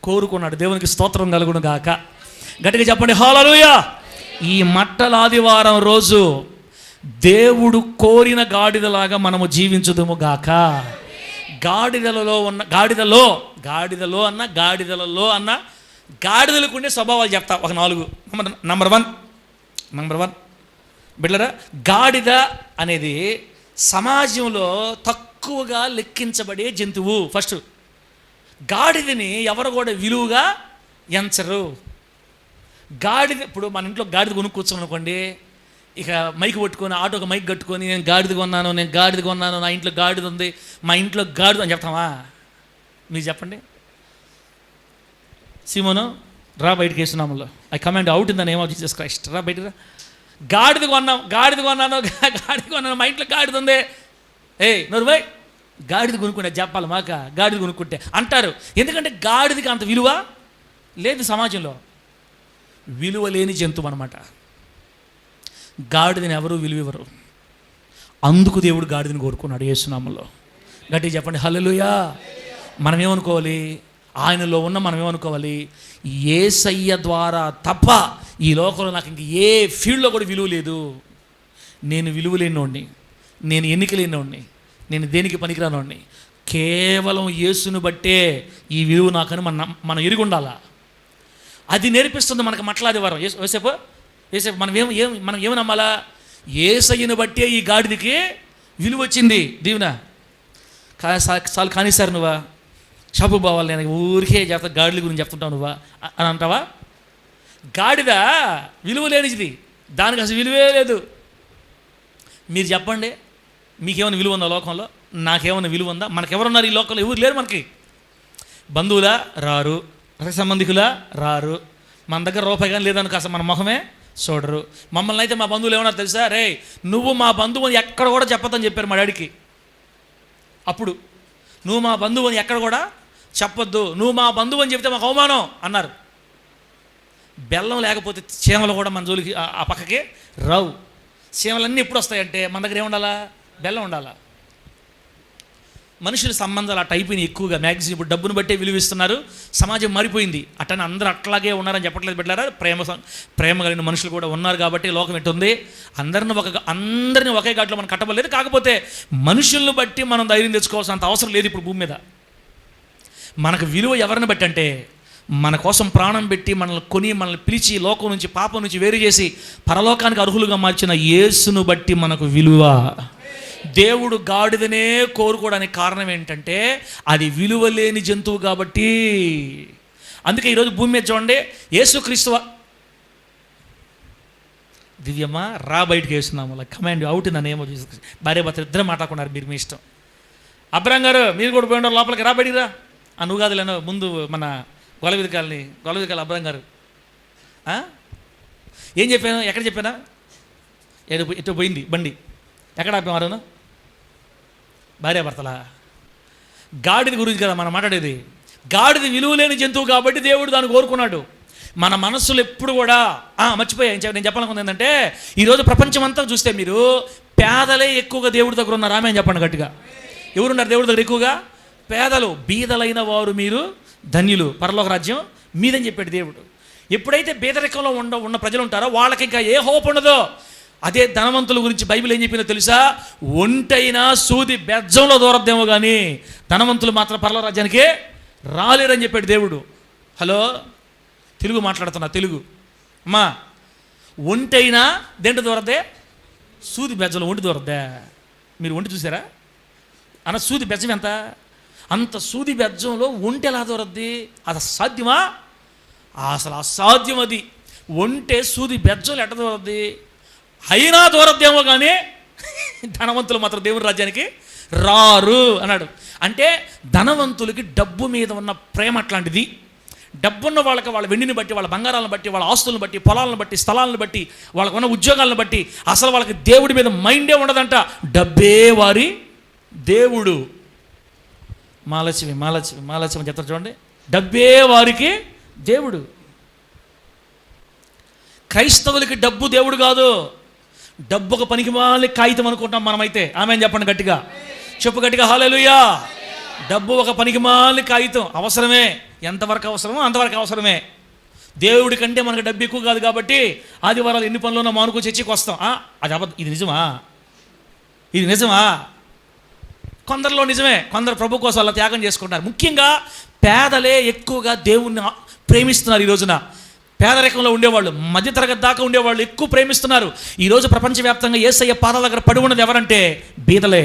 కోరుకున్నాడు. దేవునికి స్తోత్రం కలుగును గాక. గట్టిగా చెప్పండి హల్లెలూయా. ఈ మట్టల ఆదివారం రోజు దేవుడు కోరిన గాడిదలాగా మనము జీవించుదుము గాక. గాడిదలలో అన్న గాడిదలకు ఉండే స్వభావాలు చెప్తా ఒక 4. నంబర్ వన్ బిడ్డరా, గాడిద అనేది సమాజంలో తక్కువగా లెక్కించబడే జంతువు. ఫస్ట్, గాడిదని ఎవరు కూడా విలువగా ఎంచరు. గాడిద, ఇప్పుడు మన ఇంట్లో గాడిద కొనుక్కొచ్చాం అనుకోండి, ఇక మైక్ పట్టుకొని ఆటోకి మైక్ కట్టుకొని నేను గాడిద కొన్నాను, నా ఇంట్లో గాడిద ఉంది, మా ఇంట్లో గాడిద అని చెప్తామా? మీరు చెప్పండి. సీమోను రా బయటికి వేస్తున్నాములో, I command out in the name of Jesus Christ, రా బయటికి రా. గాడిద కొన్నాను, మా ఇంట్లో గాడిద ఉంది. నోరు బై, గాడిద కొనుక్కుంటే చెప్పాలి మాక, గాడిద కొనుక్కుంటే అంటారు. ఎందుకంటే గాడిదకి అంత విలువ లేదు సమాజంలో. విలువ లేని జంతువు అనమాట. గాడిదని ఎవరు విలువ ఇవ్వరు. అందుకు దేవుడు గాడిదని కోరుకున్నాడు యేసునామములో. గట్టిగా చెప్పండి హల్లెలూయా. మనం ఏమనుకోవాలి? ఆయనలో ఉన్న మనం ఏమనుకోవాలి? యేసయ్య ద్వారా తప్ప ఈ లోకంలో నాకు ఇంక ఏ ఫీల్డ్లో కూడా విలువ లేదు. నేను విలువ లేనివాడిని, నేను ఎన్నిక లేనివాడిని, నేను దేనికి పనికిరానివాడిని. కేవలం యేసును బట్టే ఈ విలువ నాకని మనం ఎరిగి ఉండాలా. అది నేర్పిస్తుంది మనకు మట్లాది వారం. యోసేపు మనం ఏమి నమ్మాలా? యేసయ్యను బట్టే ఈ గాడిదకి విలువ వచ్చింది. దీవెన చాలు కానీ సార్ నువ్వా షాపు పోవాలి, నేను ఊరికే చెప్తా గాడిద గురించి చెప్తుంటావు నువ్వా అని అంటావా? గాడిద విలువ లేనిది, దానికి అసలు విలువే లేదు. మీరు చెప్పండి, మీకేమైనా విలువ ఉందా లోకంలో? నాకేమైనా విలువ ఉందా? మనకెవరున్నారు ఈ లోకంలో? ఎవరు లేరు మనకి. బంధువులా రారు, రక్త సంబంధికులా రారు, మన దగ్గర రూపాయి కానీ లేదనుకో అసలు మన మొహమే చూడరు. మమ్మల్ని అయితే మా బంధువులు ఏమన్నా తెలుసా? రే నువ్వు మా బంధువు అని ఎక్కడ కూడా చెప్పొద్దని చెప్పారు మా డాడీకి. అప్పుడు నువ్వు మా బంధువు అని ఎక్కడ కూడా చెప్పొద్దు, నువ్వు మా బంధువు అని చెప్తే మాకు అవమానం అన్నారు. బెల్లం లేకపోతే చీమలు కూడా మన జోలికి ఆ పక్కకి రావు. చీమలన్నీ ఎప్పుడు వస్తాయంటే మన దగ్గర ఏముండాలా? బెల్లం ఉండాలా. మనుషుల సంబంధాలు అట్ట అయిపోయినాయి ఎక్కువగా. మ్యాక్సిమం ఇప్పుడు డబ్బును బట్టే విలువిస్తున్నారు. సమాజం మారిపోయింది. అట్టని అందరూ అట్లాగే ఉన్నారని చెప్పట్లేదు బిడ్డలారా. ప్రేమ కలిగిన మనుషులు కూడా ఉన్నారు కాబట్టి లోకం ఎట్టుంది. అందరినీ ఒకే ఘాట్లో మనం కట్టబడలేదు. కాకపోతే మనుషులను బట్టి మనం ధైర్యం తెచ్చుకోవాల్సినంత అవసరం లేదు ఇప్పుడు భూమి మీద. మనకు విలువ ఎవరిని బట్టి అంటే, మన కోసం ప్రాణం పెట్టి మనల్ని పిలిచి లోకం నుంచి పాపం నుంచి వేరు చేసి పరలోకానికి అర్హులుగా మార్చిన యేసును బట్టి మనకు విలువ. దేవుడు గాడిదనే కోరుకోవడానికి కారణం ఏంటంటే అది విలువ లేని జంతువు కాబట్టి. అందుకే ఈరోజు భూమి మీద చూడండి, యేసుక్రీస్తు దివ్యమ్మ రా బయటకు వేస్తున్నాము, command out in the name of Jesus. భార్య భర్త ఇద్దరు మాట్లాడుకున్నారు, మీరు మీ ఇష్టం. అబ్రాం గారు మీరు కూడా పోయిన లోపలికి రా బయటికి రా. నువ్వు కాదులేను ముందు మన గొలవిదికాలని అబ్రాం గారు ఏం చెప్పాను? ఎక్కడ చెప్పానా? ఎటు పోయింది బండి? ఎక్కడ ఆపారు? భార్యాభర్తలా? గాడిద గురించి కదా మనం మాట్లాడేది. గాడిద విలువ లేని జంతువు కాబట్టి దేవుడు దాన్ని కోరుకున్నాడు. మన మనస్సులు ఎప్పుడు కూడా మర్చిపోయా నేను చెప్పాలనుకుంది ఏంటంటే, ఈరోజు ప్రపంచం అంతా చూస్తే మీరు పేదలే ఎక్కువగా దేవుడి దగ్గర ఉన్నారు. ఆమె అని చెప్పండి గట్టిగా. ఎవరున్నారు దేవుడి దగ్గర ఎక్కువగా? పేదలు. బీదలైన వారు మీరు ధన్యులు, పరలోక రాజ్యం మీదని చెప్పాడు దేవుడు. ఎప్పుడైతే బీదరికంలో ఉన్న ప్రజలు ఉంటారో వాళ్ళకి ఇంకా ఏ హోప్ ఉండదో. అదే ధనవంతుల గురించి బైబిల్ ఏం చెప్పిందో తెలుసా? ఒంటైనా సూది బెజ్జంలో దూరద్దేమో కానీ ధనవంతులు మాత్రం పరలోక రాజ్యానికి రాలేరని చెప్పాడు దేవుడు. హలో, తెలుగు మాట్లాడుతున్నా, తెలుగు అమ్మా. ఒంటైనా దేంట్లో దూరద్దే? సూది బెజ్జంలో ఒంటి దూరద్దే. మీరు ఒంటి చూసారా అన్న? సూది బెజ్జం ఎంత? అంత సూది బెజ్జంలో ఒంటి ఎలా దూరద్ది? అది అసాధ్యమా? అసలు అసాధ్యం అది. ఒంటే సూది బెజ్జంలో ఎట్ట దూరద్ది? అయినా దూరద్దేమో కానీ ధనవంతులు మాత్రం దేవుని రాజ్యానికి రారు అన్నాడు. అంటే ధనవంతులకి డబ్బు మీద ఉన్న ప్రేమ అట్లాంటిది. డబ్బున్న వాళ్ళకి వాళ్ళ వెండిని బట్టి, వాళ్ళ బంగారాలను బట్టి, వాళ్ళ ఆస్తులను బట్టి, పొలాలను బట్టి, స్థలాలను బట్టి, వాళ్ళకున్న ఉద్యోగాలను బట్టి అసలు వాళ్ళకి దేవుడి మీద మైండే ఉండదంట. డబ్బే వారి దేవుడు. మాలక్ష్మి చెప్తారు చూడండి, డబ్బే వారికి దేవుడు. క్రైస్తవులకి డబ్బు దేవుడు కాదు. డబ్బు ఒక పనికి మాలి కాగితం అనుకుంటాం మనమైతే. ఆమె చెప్పండి గట్టిగా, చెప్పు గట్టిగా హల్లెలూయా. డబ్బు ఒక పనికి మాలి కాగితం. అవసరమే, ఎంతవరకు అవసరమో అంతవరకు అవసరమే. దేవుడి కంటే మనకు డబ్బు ఎక్కువ కాదు కాబట్టి ఆదివారాలు ఎన్ని పనులున్నా మానుకో చర్చికి వస్తాం. అది ఇది నిజమా? ఇది నిజమా? కొందరిలో నిజమే, కొందరు ప్రభు కోసం అలా త్యాగం చేసుకుంటారు. ముఖ్యంగా పేదలే ఎక్కువగా దేవుణ్ణి ప్రేమిస్తున్నారు. ఈ రోజున పేదరికంలో ఉండేవాళ్ళు, మధ్యతరగతి దాకా ఉండేవాళ్ళు ఎక్కువ ప్రేమిస్తున్నారు. ఈరోజు ప్రపంచవ్యాప్తంగా యేసయ్య పాదాల దగ్గర పడి ఉన్నది ఎవరంటే బీదలే.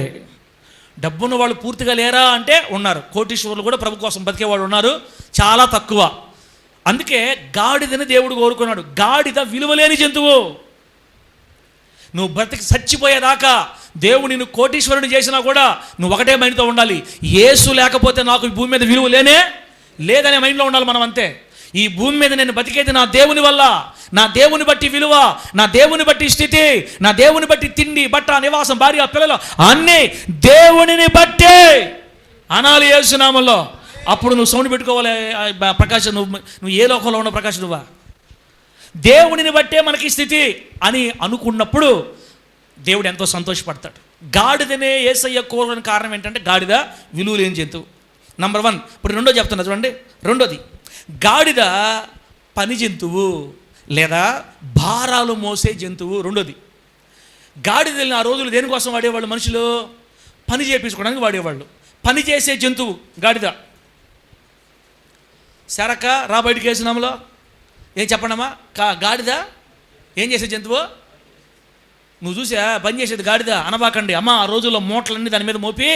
డబ్బున్న వాళ్ళు పూర్తిగా లేరా అంటే ఉన్నారు. కోటీశ్వరులు కూడా ప్రభు కోసం బతికేవాళ్ళు ఉన్నారు, చాలా తక్కువ. అందుకే గాడిదని దేవుడు కోరుకున్నాడు. గాడిద విలువలేని జంతువు. నువ్వు బ్రతికి చచ్చిపోయేదాకా దేవుడు నిన్ను కోటీశ్వరుని చేసినా కూడా నువ్వు ఒకటే మైండ్తో ఉండాలి, యేసు లేకపోతే నాకు ఈ భూమి మీద విలువ లేదనే మైండ్లో ఉండాలి మనం. అంతే. ఈ భూమి మీద నేను బతికేది నా దేవుని వల్ల, నా దేవుని బట్టి విలువ, నా దేవుని బట్టి స్థితి, నా దేవుని బట్టి తిండి, బట్ట, నివాసం, భార్య, పిల్లలు అన్నీ దేవునిని బట్టే అనాలి యేసు నామములో. అప్పుడు నువ్వు సౌండ్ పెట్టుకోవాలి. ప్రకాశం, నువ్వు ఏ లోకంలో ఉన్న ప్రకాశం? నువ్వా దేవునిని బట్టే మనకి స్థితి అని అనుకున్నప్పుడు దేవుడు ఎంతో సంతోషపడతాడు. గాడిదనే యేసయ్య కోరని కారణం ఏంటంటే గాడిద విలువ లేని జంతువు. నంబర్ 1. ఇప్పుడు రెండో చెప్తున్నా చూడండి. రెండోది, గాడిద పని జంతువు లేదా భారాలు మోసే జంతువు. రెండోది, గాడిదల్ని ఆ రోజులు దేనికోసం వాడేవాళ్ళు? మనుషులు పని చేయించుకోవడానికి వాడేవాళ్ళు. పని చేసే జంతువు గాడిద. సరక రా బయటికి వేసినాములో ఏం చెప్పండమ్మా? గాడిద ఏం చేసే జంతువు? నువ్వు చూసా పని చేసేది గాడిద అనబాకండి అమ్మ. ఆ రోజుల్లో మూటలన్నీ దాని మీద మోపి,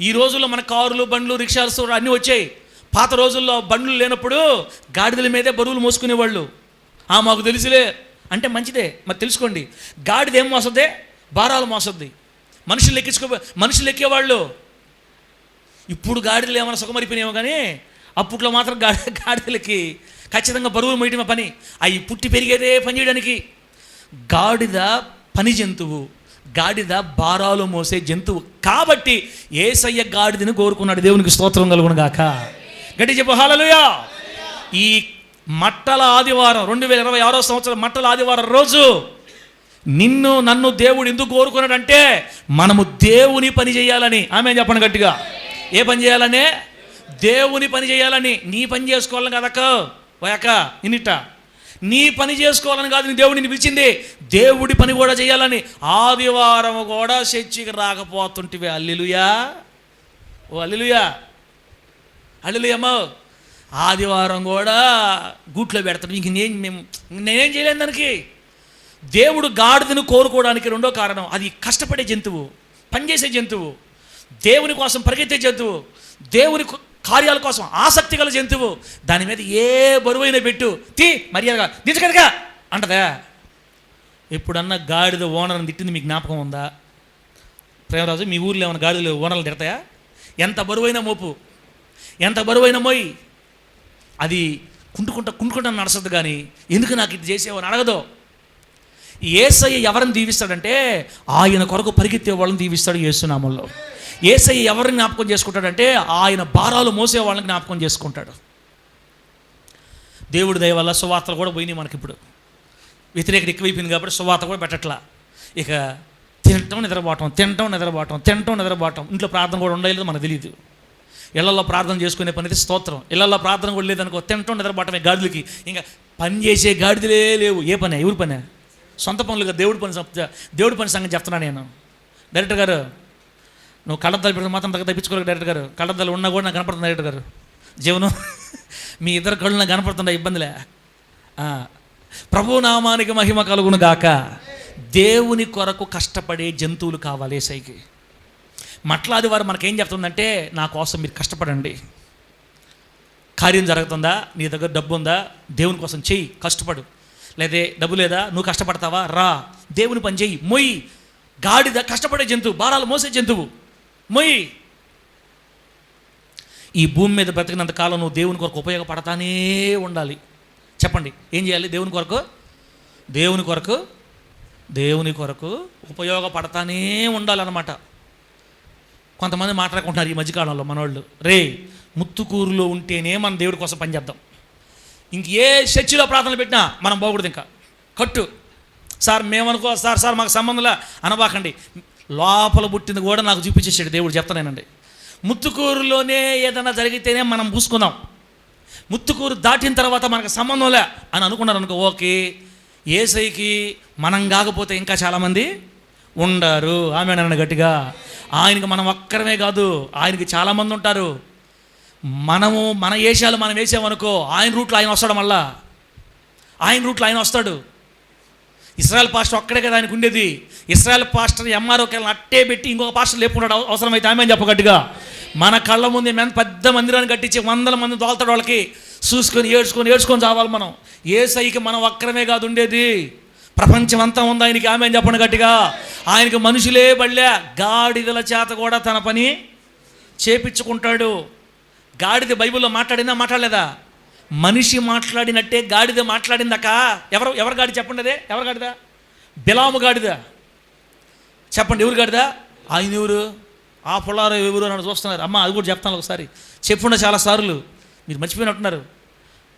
ఈ రోజుల్లో మన కారులు, బండ్లు, రిక్షాలు అన్నీ వచ్చాయి. పాత రోజుల్లో బండ్లు లేనప్పుడు గాడిదల మీదే బరువులు మోసుకునేవాళ్ళు. మాకు తెలుసులే అంటే మంచిదే, మరి తెలుసుకోండి. గాడిద ఏం మోసద్ది? భారాలు మోసద్ది. మనుషులు ఎక్కేవాళ్ళు. ఇప్పుడు గాడిదలు ఏమైనా సుఖమరిపోయినాయేమో, కానీ అప్పట్లో మాత్రం గాడిదలకి ఖచ్చితంగా బరువులు మోయటమే పని. అవి పుట్టి పెరిగేదే పని చేయడానికి. గాడిద పని జంతువు, గాడిద భారాలు మోసే జంతువు. కాబట్టి యేసయ్య గాడిదని కోరుకున్నాడు. దేవునికి స్తోత్రం కలుగును గాక. గట్టి చెప్పు హల్లెలూయా. ఈ మట్టల ఆదివారం 2026 సంవత్సరం మట్టల ఆదివారం రోజు నిన్ను నన్ను దేవుడు ఎందుకు కోరుకున్నాడంటే మనము దేవుని పని చేయాలని. ఆమె చెప్పండి గట్టిగా. ఏ పని చేయాలనే? దేవుని పని చేయాలని. నీ పని చేసుకోవాలని కదక్క పోయాక ఇన్నిట నీ పని చేసుకోవాలని కాదు నీ దేవుడిని పిలిచింది, దేవుడి పని కూడా చేయాలని. ఆదివారం కూడా చర్చికి రాకపోతుంటివి. హల్లెలూయా. ఓ హల్లెలూయా, హల్లెలూయా. ఆదివారం కూడా గూట్లో పెడతాడు. ఇంక నేనేం చేయలేను దానికి. దేవుడు గాడిదను కోరుకోవడానికి రెండో కారణం, అది కష్టపడే జంతువు, పనిచేసే జంతువు, దేవుని కోసం పరిగెత్తే జంతువు, దేవుని కార్యాల కోసం ఆసక్తి గల జంతువు. దాని మీద ఏ బరువైనా పెట్టు, మర్యాదగా దించగలగా అంటదా? ఎప్పుడన్నా గాడిద ఓనర్ని తిట్టింది మీకు జ్ఞాపకం ఉందా? ప్రేమరాజు, మీ ఊర్లో ఏమైనా గాడిదలు ఓనర్లు తిడతాయా? ఎంత బరువైన మోపు, ఎంత బరువైన మోయి, అది కుంటుకుంటా నడసదు. కానీ ఎందుకు నాకు ఇది చేసేవని అడగదు. యేసయ్య ఎవరిని దీవిస్తాడంటే ఆయన కొరకు పరిగెత్తే వాళ్ళని దీవిస్తాడు యేసునామంలో. యేసయ్య ఎవరిని జ్ఞాపకం చేసుకుంటాడంటే ఆయన భారాలు మోసే వాళ్ళని జ్ఞాపకం చేసుకుంటాడు. దేవుడి దయ వల్ల సువార్తలు కూడా పోయినాయి మనకి. ఇప్పుడు వ్యతిరేకత ఎక్కువైపోయింది కాబట్టి సువార్త కూడా పెట్టట్లా. ఇక తినటం నిద్రపోవటం. ఇంట్లో ప్రార్థన కూడా ఉండలేదు మనకు తెలియదు. ఇళ్లలో ప్రార్థన చేసుకునే పని అయితే స్తోత్రం. ఇళ్లలో ప్రార్థన కూడా లేదనుకో, తినటం నిద్రపోవటమే గాడిదలకి. ఇంకా పని చేసే గాడిదలే లేవు. ఏ పనే? ఎవరి పనే? సొంత పనులుగా దేవుడి పని సంగతి చెప్తున్నా నేను. డైరెక్టర్ గారు, నువ్వు కళ్ళద్దాలు పెడితే మాత్రం తప్పించుకోలేదు. డైరెక్టర్ గారు, కళ్ళద్దాలు ఉన్నా కూడా నాకు కనపడుతుంది. డైరెక్టర్ గారు, జీవనం మీ ఇద్దరు కళ్ళు నాకు కనపడుతుండే, ఇబ్బందిలే. ప్రభు నామానికి మహిమ కలుగును గాక. దేవుని కొరకు కష్టపడే జంతువులు కావాలి యేసయ్యకి. మట్లాది వారు మనకేం చెప్తుందంటే నా కోసం మీరు కష్టపడండి. కార్యం జరుగుతుందా? నీ దగ్గర డబ్బు ఉందా? దేవుని కోసం చెయ్యి, కష్టపడు. లేదే డబ్బు లేదా? నువ్వు కష్టపడతావా? రా, దేవుని పని చెయ్యి, మొయ్యి. గాడిద కష్టపడే జంతువు, భారాలు మోసే జంతువు, మొయ్యి. ఈ భూమి మీద బ్రతికినంత కాలం నువ్వు దేవుని కొరకు ఉపయోగపడతానే ఉండాలి. చెప్పండి, ఏం చేయాలి? దేవుని కొరకు ఉపయోగపడతానే ఉండాలన్నమాట. కొంతమంది మాట్లాడుకుంటున్నారు ఈ మధ్యకాలంలో మనోళ్ళు, ముత్తుకూరులో ఉంటేనే మనం దేవుడి కోసం పనిచేద్దాం, ఇంకే చర్చిలో ప్రార్థనలు పెట్టినా మనం బాగుడదు. ఇంకా కట్టు సార్, మేమనుకో సార్ మాకు సంబంధంలా అనబాకండి. లోపల పుట్టింది కూడా నాకు చూపించేసాడు దేవుడు. చెప్తానేనండి, ముత్తుకూరులోనే ఏదైనా జరిగితేనే మనం పూసుకుందాం, ముత్తుకూరు దాటిన తర్వాత మనకు సంబంధంలే అని అనుకున్నారు అనుకో, ఓకే. యేసయ్యకి మనం కాకపోతే ఇంకా చాలామంది ఉండారు. ఆమె అన్న గట్టిగా. ఆయనకి మనం ఒక్కరమే కాదు, ఆయనకి చాలామంది ఉంటారు. మనము మన వేషాలు మనం వేసామనుకో, ఆయన రూట్లో ఆయన వస్తాడు. మళ్ళా ఆయన రూట్లో ఆయన వస్తాడు. ఇస్రాయల్ పాస్టర్ ఒక్కడే కదా ఆయనకు ఉండేది. ఇస్రాయల్ పాస్టర్ ఎంఆర్ఓకి అట్టే పెట్టి ఇంకొక పాస్టర్ లేపుకుంటాడు అవసరమైతే. ఆమె అని చెప్పగట్టుగా. మన కళ్ళ ముందు పెద్ద మందిరాన్ని కట్టించి 100 మంది దోల్తాడు. వాళ్ళకి చూసుకొని ఏడ్చుకొని చావాలి. మనం యేసయ్యకి మనం ఒక్కరమే కాదు ఉండేది, ప్రపంచం అంతా ఉంది ఆయనకి. ఆమె అని చెప్పండి గట్టిగా. ఆయనకి మనుషులే బళ్ళే, గాడిదల చేత కూడా తన పని చేపించుకుంటాడు. గాడిద బైబిల్లో మాట్లాడలేదా? మనిషి మాట్లాడినట్టే గాడిద మాట్లాడిందక. ఎవరు గాడిద చెప్పండి. అదే ఎవరు గాడిద? బిలాము గాడిద. చెప్పండి ఎవరు గాడిద? ఆయన ఎవరు? ఆ పొలారు ఎవరు అని చూస్తున్నారు. అమ్మ అది కూడా చెప్తాను ఒకసారి, చెప్పుండే చాలాసార్లు, మీరు మర్చిపోయినట్టున్నారు.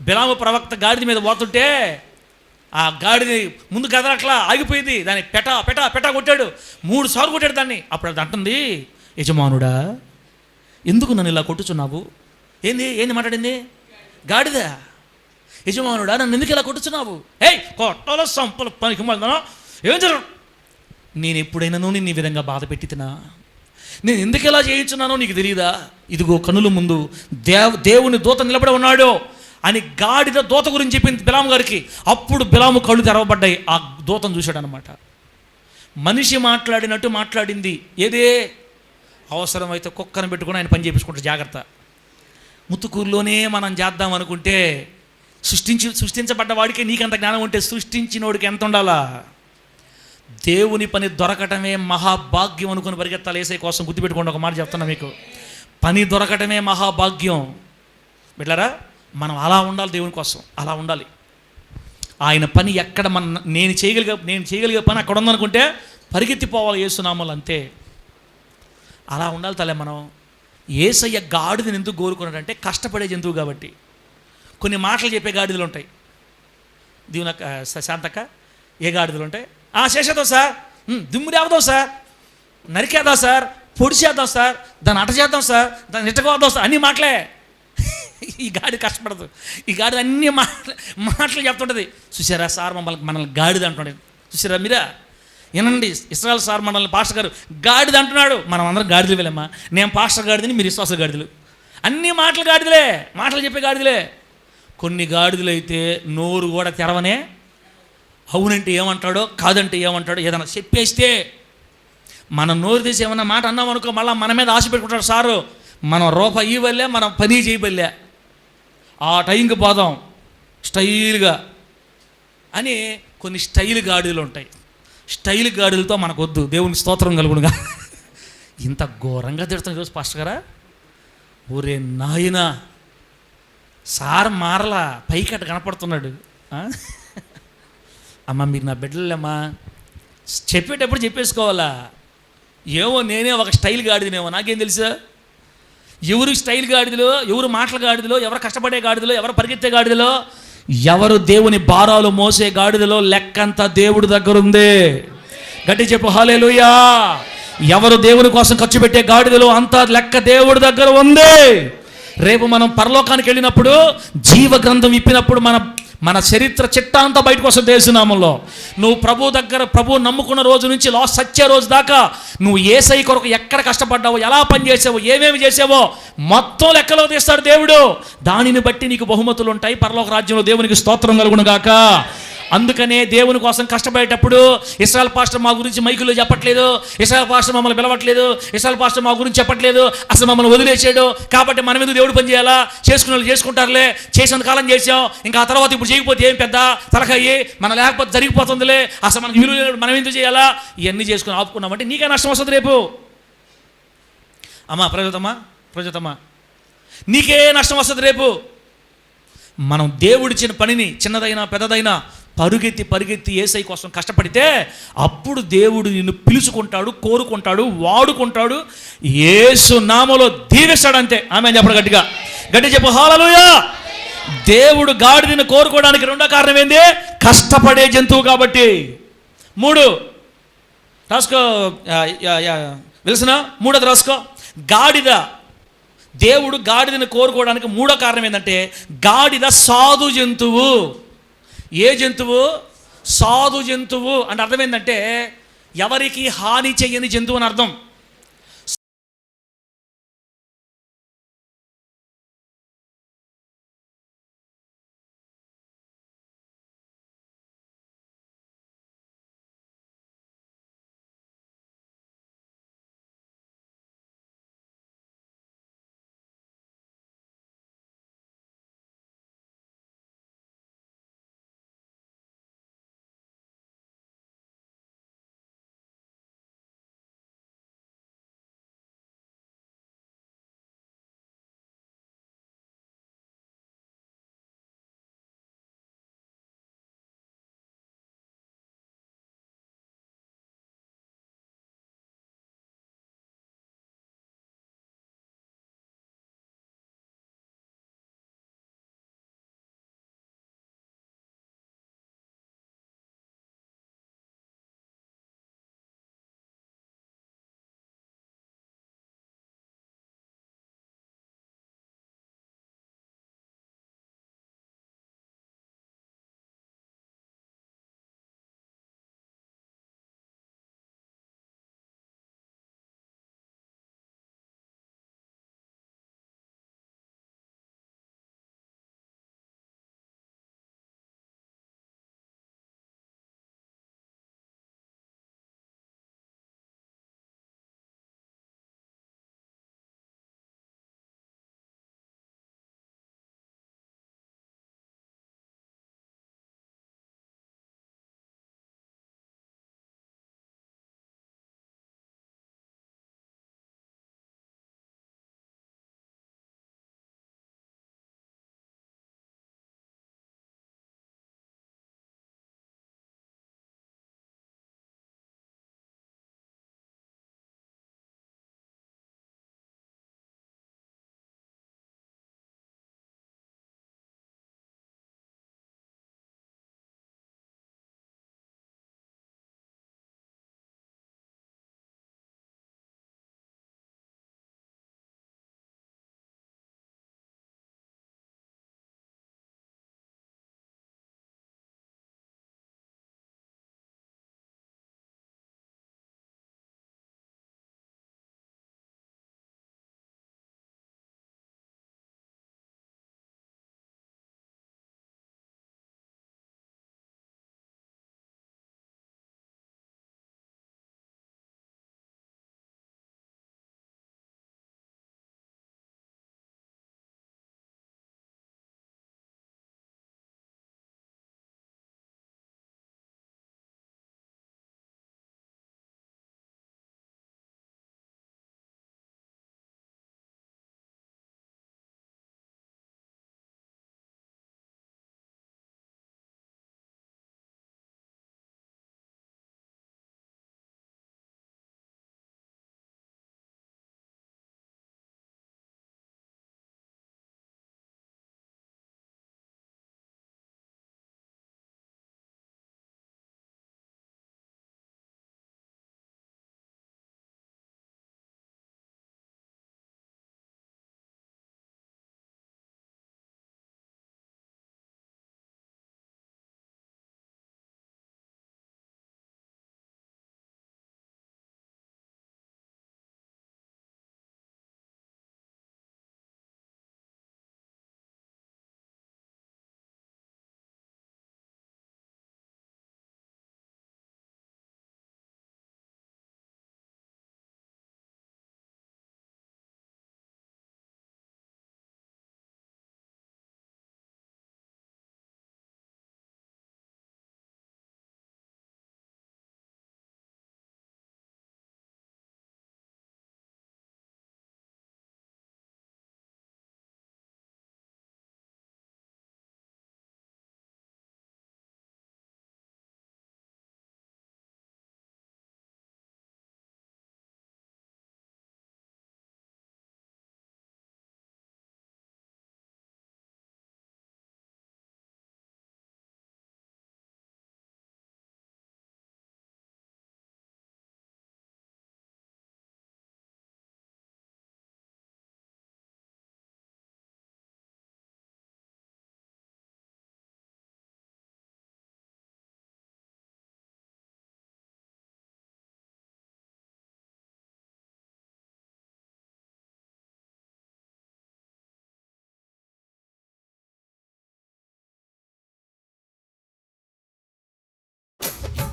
బిలాము ప్రవక్త గాడిద మీద పోతుంటే ఆ గాడిద ముందు కదలట్లా, ఆగిపోయింది. దాన్ని పెటా కొట్టాడు. 3 సార్లు కొట్టాడు దాన్ని. అప్పుడు అది అంటుంది, యజమానుడా ఎందుకు నన్ను ఇలా కొట్టుచున్నావు? ఏంది మాట్లాడింది? గాడిద. యజమానుడా నన్ను ఎందుకు ఇలా కొట్టుచున్నావు? కొట్టాలో సంపలు పనికి మళ్ళా ఏం జరగదు. నేను ఎప్పుడైనా నిన్ను ఈ విధంగా బాధ పెట్టినా? నేను ఎందుకు ఇలా చేయించున్నానో నీకు తెలియదా? ఇదిగో కనుల ముందు దేవుని దూత నిలబడి ఉన్నాడు అని గాడిద దూత గురించి చెప్పింది బిలాము గారికి. అప్పుడు బిలాము కళ్ళు తెరవబడ్డాయి. ఆ దూతను చూశాడు అనమాట. మనిషి మాట్లాడినట్టు మాట్లాడింది. ఏదే అవసరమైతే కుక్కను పెట్టుకుని ఆయన పని చేయించుకుంటారు. జాగ్రత్త. ముతుకూరులోనే మనం చేద్దాం అనుకుంటే సృష్టించబడ్డ వాడికి నీకంత జ్ఞానం ఉంటే సృష్టించినోడికి ఎంత ఉండాలా? దేవుని పని దొరకటమే మహాభాగ్యం అనుకుని పరిగెత్తాలి యేసయ్య కోసం. గుర్తుపెట్టుకోండి, ఒక మాట చెప్తున్నా మీకు. పని దొరకటమే మహాభాగ్యం. బిడ్డలారా, మనం అలా ఉండాలి, దేవుని కోసం అలా ఉండాలి. ఆయన పని ఎక్కడ నేను చేయగలిగే పని అక్కడ ఉందనుకుంటే పరిగెత్తిపోవాలి యేసునామములో, అంతే. అలా ఉండాలి తలే మనం. యేసయ్య గాడిదని ఎందుకు కోరుకున్నాడంటే కష్టపడే జంతువు కాబట్టి. కొన్ని మాటలు చెప్పే గాడిదలు ఉంటాయి. దీవునక్క శాంతక్క, ఏ గాడిదలు ఉంటాయి? చేసేద్దాం సార్, దుమ్ము రేవదాం సార్, నరికేద్దాం సార్, పొడి చేద్దాం సార్, దాన్ని అట చేద్దాం సార్, దాన్ని ఇట్టకోద్దాం సార్, అన్ని మాటలే. ఈ గాడి కష్టపడదు. ఈ గాడిద అన్ని మాటలు చెప్తుంటుంది. చూసారా సార్ మనల్ని గాడిద అంటున్నాడు. చూసారా మీరా? ఏనండి, ఇస్రాయల్ సార్ మనల్ని పాస్టర్ గారు గాడిద అంటున్నాడు. మనం అందరం గాడిదలు వెళ్ళమ్మా. నేను పాస్టర్ గాడిదని, మీరు విశ్వాస గాడిదలు. అన్ని మాటలు గాడిదలే, మాటలు చెప్పే గాడిదలే. కొన్ని గాడిదలు అయితే నోరు కూడా తెరవనే, అవునంటే ఏమంటాడో కాదంటే ఏమంటాడో ఏదైనా చెప్పేస్తే మనం నోరు తీసి ఏమన్నా మాట అన్నాం అనుకో, మళ్ళీ మన మీద ఆశ పెట్టుకుంటాడు సారు. మనం రూపాయి ఇవ్వలే, మనం పని చేయబల్లే, ఆ టైంకి పోదాం స్టైల్గా అని. కొన్ని స్టైల్ గాడిదలు ఉంటాయి. స్టైల్ గాడిదలతో మనకు వద్దు. దేవునికి స్తోత్రం కలుగునుగా. ఇంత ఘోరంగా తిడుతున్న ఈరోజు పాస్టర్ గారా. ఒరే నాయనా, సార్ మారలా, పైకి అట్ట కనపడుతున్నాడు. అమ్మ మీరు నా బిడ్డలేమ్మా, చెప్పేటప్పుడు చెప్పేసుకోవాలా. ఏమో నేనే ఒక స్టైల్ గాడిదనేమో, నాకేం తెలుసా? ఎవరు స్టైల్ గాడిదలో, ఎవరు మాటల గాడిదలో, ఎవరు కష్టపడే గాడిదలో, ఎవరు పరిగెత్తే గాడిదలో, ఎవరు దేవుని భారాలు మోసే గాడిదలో లెక్కంతా దేవుడి దగ్గర ఉంది. గట్టి చెప్పు హల్లెలూయా. ఎవరు దేవుని కోసం ఖర్చు పెట్టే గాడిదలో అంతా లెక్క దేవుడి దగ్గర ఉంది. రేపు మనం పరలోకానికి వెళ్ళినప్పుడు, జీవ గ్రంథం ఇప్పినప్పుడు మన చరిత్ర చిట్టా అంతా బయటకు వస్తుంది యేసునామంలో. నువ్వు ప్రభు నమ్ముకున్న రోజు నుంచి సచ్చే రోజు దాకా నువ్వు యేసయ్య కొరకు ఎక్కడ కష్టపడ్డావో, ఎలా పని చేసావో, ఏమేమి చేసావో మొత్తం లెక్కలో తీస్తాడు దేవుడు. దానిని బట్టి నీకు బహుమతులు ఉంటాయి పరలోక రాజ్యంలో. దేవునికి స్తోత్రం కలుగును గాక. అందుకనే దేవుని కోసం కష్టపడేటప్పుడు ఇస్రాయల్ పాస్టర్ మా గురించి మైకుల్లో చెప్పట్లేదు, ఇస్రాయల్ పాస్టర్ మమ్మల్ని పిలవట్లేదు, ఇస్రాయల్ పాస్టర్ మా గురించి చెప్పట్లేదు, అసలు మమ్మల్ని వదిలేసాడు. కాబట్టి మనం ఎందుకు దేవుడు పని చేయాలా? చేసుకునే వాళ్ళు చేసుకుంటారులే, చేసినంత కాలం చేసాం, ఇంకా ఆ తర్వాత ఇప్పుడు చేయకపోతే ఏం పెద్ద తలకాయి, మన లేకపోతే జరిగిపోతుందిలే, అసలు మనకి విలువ లేనప్పుడు మనం ఎందుకు చేయాలా? ఇవన్నీ చేసుకుని ఆపుకున్నామంటే నీకే నష్టం వస్తుంది రేపు. అమ్మా ప్రజతమ్మా, నీకే నష్టం వస్తుంది రేపు. మనం దేవుడిచ్చిన పనిని చిన్నదైనా పెద్దదైనా పరిగెత్తి యేసయ్య కోసం కష్టపడితే అప్పుడు దేవుడు నిన్ను పిలుచుకుంటాడు, కోరుకుంటాడు, వాడుకుంటాడు, యేసు నామములో దీవిస్తాడు, అంతే. ఆమె చెప్పడు గట్టిగా, గట్టి చెప్పు హల్లెలూయా. దేవుడు గాడిదను కోరుకోవడానికి రెండో కారణం ఏంది? కష్టపడే జంతువు కాబట్టి. 3 రాసుకో వెలిసిన, 3ది రాసుకో. గాడిద, దేవుడు గాడిదను కోరుకోవడానికి 3వ కారణం ఏంటంటే గాడిద సాధు జంతువు. ఏ జంతువు? సాధు జంతువు. అంటే అర్థం ఏంటంటే ఎవరికి హాని చెయ్యని జంతువు అని అర్థం.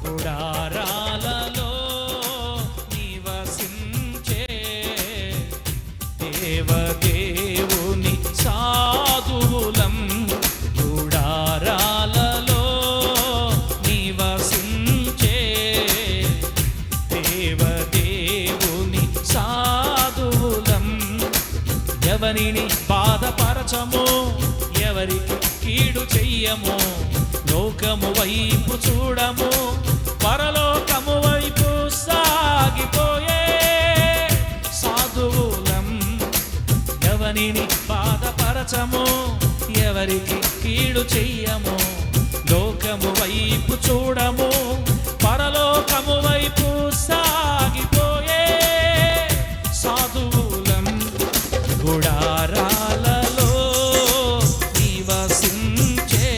గుడారాలలో నివసించే దేవదేవుని సాధువులం. గుడారాలలో నివసించే దేవదేవుని సాధువులం. ఎవరిని బాధపరచము, ఎవరికి కీడు చెయ్యము, లోకము వైపు చూడము, పరలోకము వైపు సాగిపోయే సాధువులం. ఎవరిని బాధపరచము, ఎవరికి కీడు చెయ్యము, లోకము వైపు చూడము, పరలోకము వైపు సాగిపోయే సాధువులం. గుడారాలలో నివసించే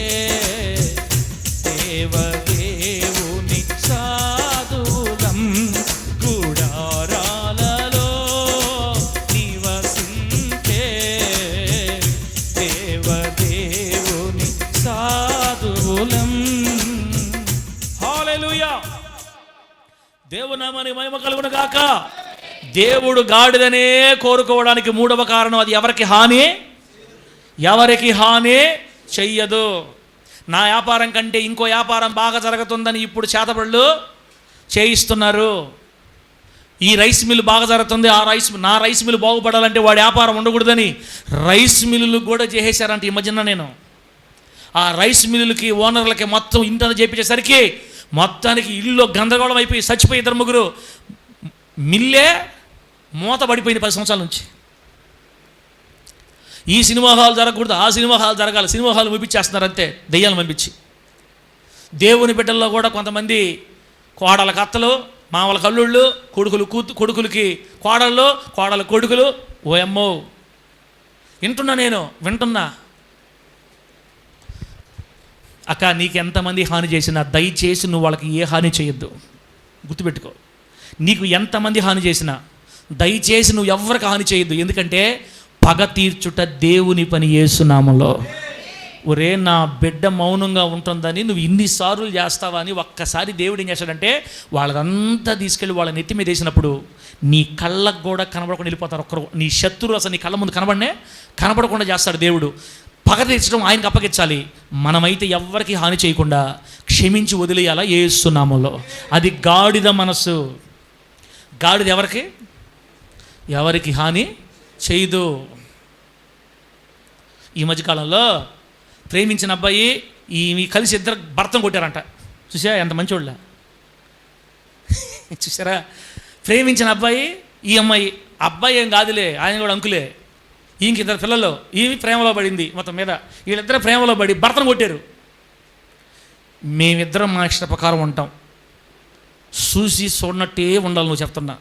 దేవదేవుని సాధువులం. గుడారాలలో నివసించే దేవదేవుని సాధువులం. హల్లెలూయా. దేవుని నామానికి మహిమ కలుగును గాక. దేవుడు గాడిదనే కోరుకోవడానికి మూడవ కారణం, అది ఎవరికి హాని చెయ్యదు. నా వ్యాపారం కంటే ఇంకో వ్యాపారం బాగా జరుగుతుందని ఇప్పుడు చేతబడులు చేయిస్తున్నారు. ఈ రైస్ మిల్లు బాగా జరుగుతుంది, నా రైస్ మిల్లు బాగుపడాలంటే వాడి వ్యాపారం ఉండకూడదని రైస్ మిల్లులు కూడా చేసేశారంట ఈ మధ్యన. నేను ఆ రైస్ మిల్లులకి ఓనర్లకి మొత్తం ఇంత చేపించేసరికి మొత్తానికి ఇల్లు గందరగోళం అయిపోయి చచ్చిపోయి 2-3 మిల్లే మూత పడిపోయింది 10 సంవత్సరాల నుంచి. ఈ సినిమా హాల్ జరగకూడదు, ఆ సినిమా హాల్ జరగాలి, సినిమా హాల్ పంపించేస్తున్నారు అంతే, దెయ్యాలను పంపించి. దేవుని బిడ్డల్లో కూడా కొంతమంది కోడలకు అత్తలు, మామల కల్లుళ్ళు, కొడుకులకి కోడళ్ళు, కోడల కొడుకులు. ఓయమ్మో, వింటున్నా. అక్క, నీకు ఎంతమంది హాని చేసినా దయచేసి నువ్వు వాళ్ళకి ఏ హాని చేయొద్దు. గుర్తుపెట్టుకో, నీకు ఎంతమంది హాని చేసినా దయచేసి నువ్వు ఎవరికి హాని చేయొద్దు. ఎందుకంటే పగ తీర్చుట దేవుని పని యేసు నామములో. ఒరే, నా బిడ్డ మౌనంగా ఉంటుందని నువ్వు ఇన్నిసార్లు చేస్తావా అని ఒక్కసారి దేవుడు ఏం చేశాడంటే వాళ్ళదంతా తీసుకెళ్ళి వాళ్ళ నెత్తి మీద వేసినప్పుడు నీ కళ్ళకు కూడా కనబడకుండా వెళ్ళిపోతారు. ఒక్కరు నీ శత్రువు అసలు నీ కళ్ళ ముందు కనబడకుండా చేస్తాడు దేవుడు. పగ తీర్చడం ఆయనకు అప్పగించాలి. మనమైతే ఎవరికి హాని చేయకుండా క్షమించి వదిలేయాలా యేసు నామములో. అది గాడిద మనసు. గాడిద ఎవరికి హాని చేయదు. ఈ మధ్యకాలంలో ప్రేమించిన అబ్బాయి ఈ కలిసి ఇద్దరు భర్తను కొట్టారంట. చూసా ఎంత మంచోళ్ళ. చూసారా, ప్రేమించిన అబ్బాయి ఈ అబ్బాయి ఏం కాదులే, ఆయన కూడా అంకులే. ఈయనకి 2 పిల్లలు, ఈమె ప్రేమలో పడింది. మొత్తం మీద వీళ్ళిద్దరు ప్రేమలో పడి భర్తను కొట్టారు. మేమిద్దరం మా ఇష్ట ప్రకారం ఉంటాం, చూసి చూడనట్టే ఉండాలి. నువ్వు చెప్తున్నా,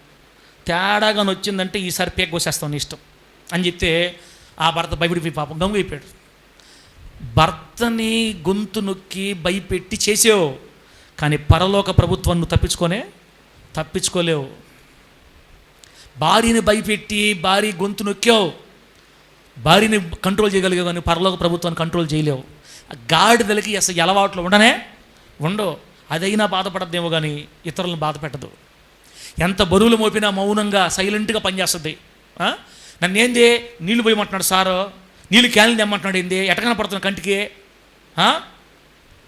తేడాగా వచ్చిందంటే ఈసారి పేక్ కోసేస్తావు నీ ఇష్టం అని చెప్తే ఆ భర్త భయపడిపోయి పాపం గమ్ముగైపోయాడు. భర్తని గొంతు నొక్కి భయపెట్టి చేసావు, కానీ పరలోక ప్రభుత్వాన్ని నువ్వు తప్పించుకోలేవు. భార్యని భయపెట్టి భార్య గొంతు నొక్కావు, భార్యని కంట్రోల్ చేయగలిగావు, కానీ పరలోక ప్రభుత్వాన్ని కంట్రోల్ చేయలేవు. గాడిదలకి అసలు అలవాట్లు ఉండవు. అదైనా బాధపడద్దేమో కానీ ఇతరులను బాధ పెట్టదు. ఎంత బరువులు మోపినా మౌనంగా సైలెంట్గా పనిచేస్తుంది. నన్నేంది నీళ్ళు పోయమంటున్నాడు సారు, నీళ్ళు క్యాన్లు తెమ్మంటున్నాడు, ఏంది ఎటకన పడుతున్నా కంటికి.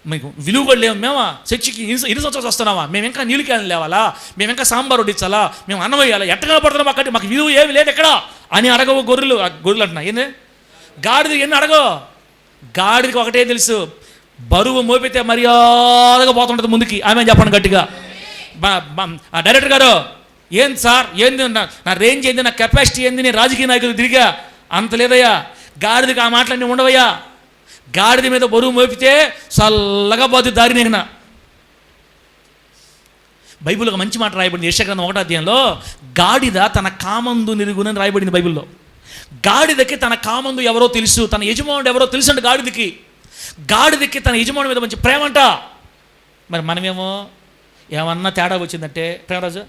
మీకు విలువ కూడా లేవు. మేమా చర్చికి 2 సంవత్సరాలు వస్తున్నావా, మేము ఇంకా నీళ్ళు క్యాన్లు లేవాలా, మేము ఇంకా సాంబార్ వడ్డించాలా, మేము అన్నం వేయాలా, ఎట్టగా పడుతున్నాం మా కంటి, మాకు విలువ ఏమి లేదు ఎక్కడ అని అడగవు. గొర్రెలు అంటున్నా ఏంది, గాడిద ఎన్ని అడగవు. గాడిదకి ఒకటే తెలుసు, బరువు మోపితే మర్యాదగా పోతుంటుంది ముందుకి. ఆమె చెప్పండి గట్టిగా. డైరెక్టర్ గారు, ఏంది సార్, ఏంది నా రేంజ్ ఏంది, నా కెపాసిటీ ఏంది, నేను రాజకీయ నాయకులు తిరిగా అంత లేదయ్యా. గాడిదకి ఆ మాటలన్నీ ఉండవయ్యా. గాడిద మీద బరువు మోపితే చల్లగా పోతే దారి నేన. బైబిల్లో మంచి మాట రాయబడింది, యెషయా 1వ అధ్యాయంలో. గాడిద తన కామందు నిరుగునని రాయబడింది బైబిల్లో. గాడిదకి తన కామందు ఎవరో తెలుసు, తన యజమానుడు ఎవరో తెలుసు అంట గాడిదకి తన యజమాని మీద మంచి ప్రేమ అంట. మరి మనమేమో ఏమన్నా తేడా వచ్చిందంటే ప్రేమరాజు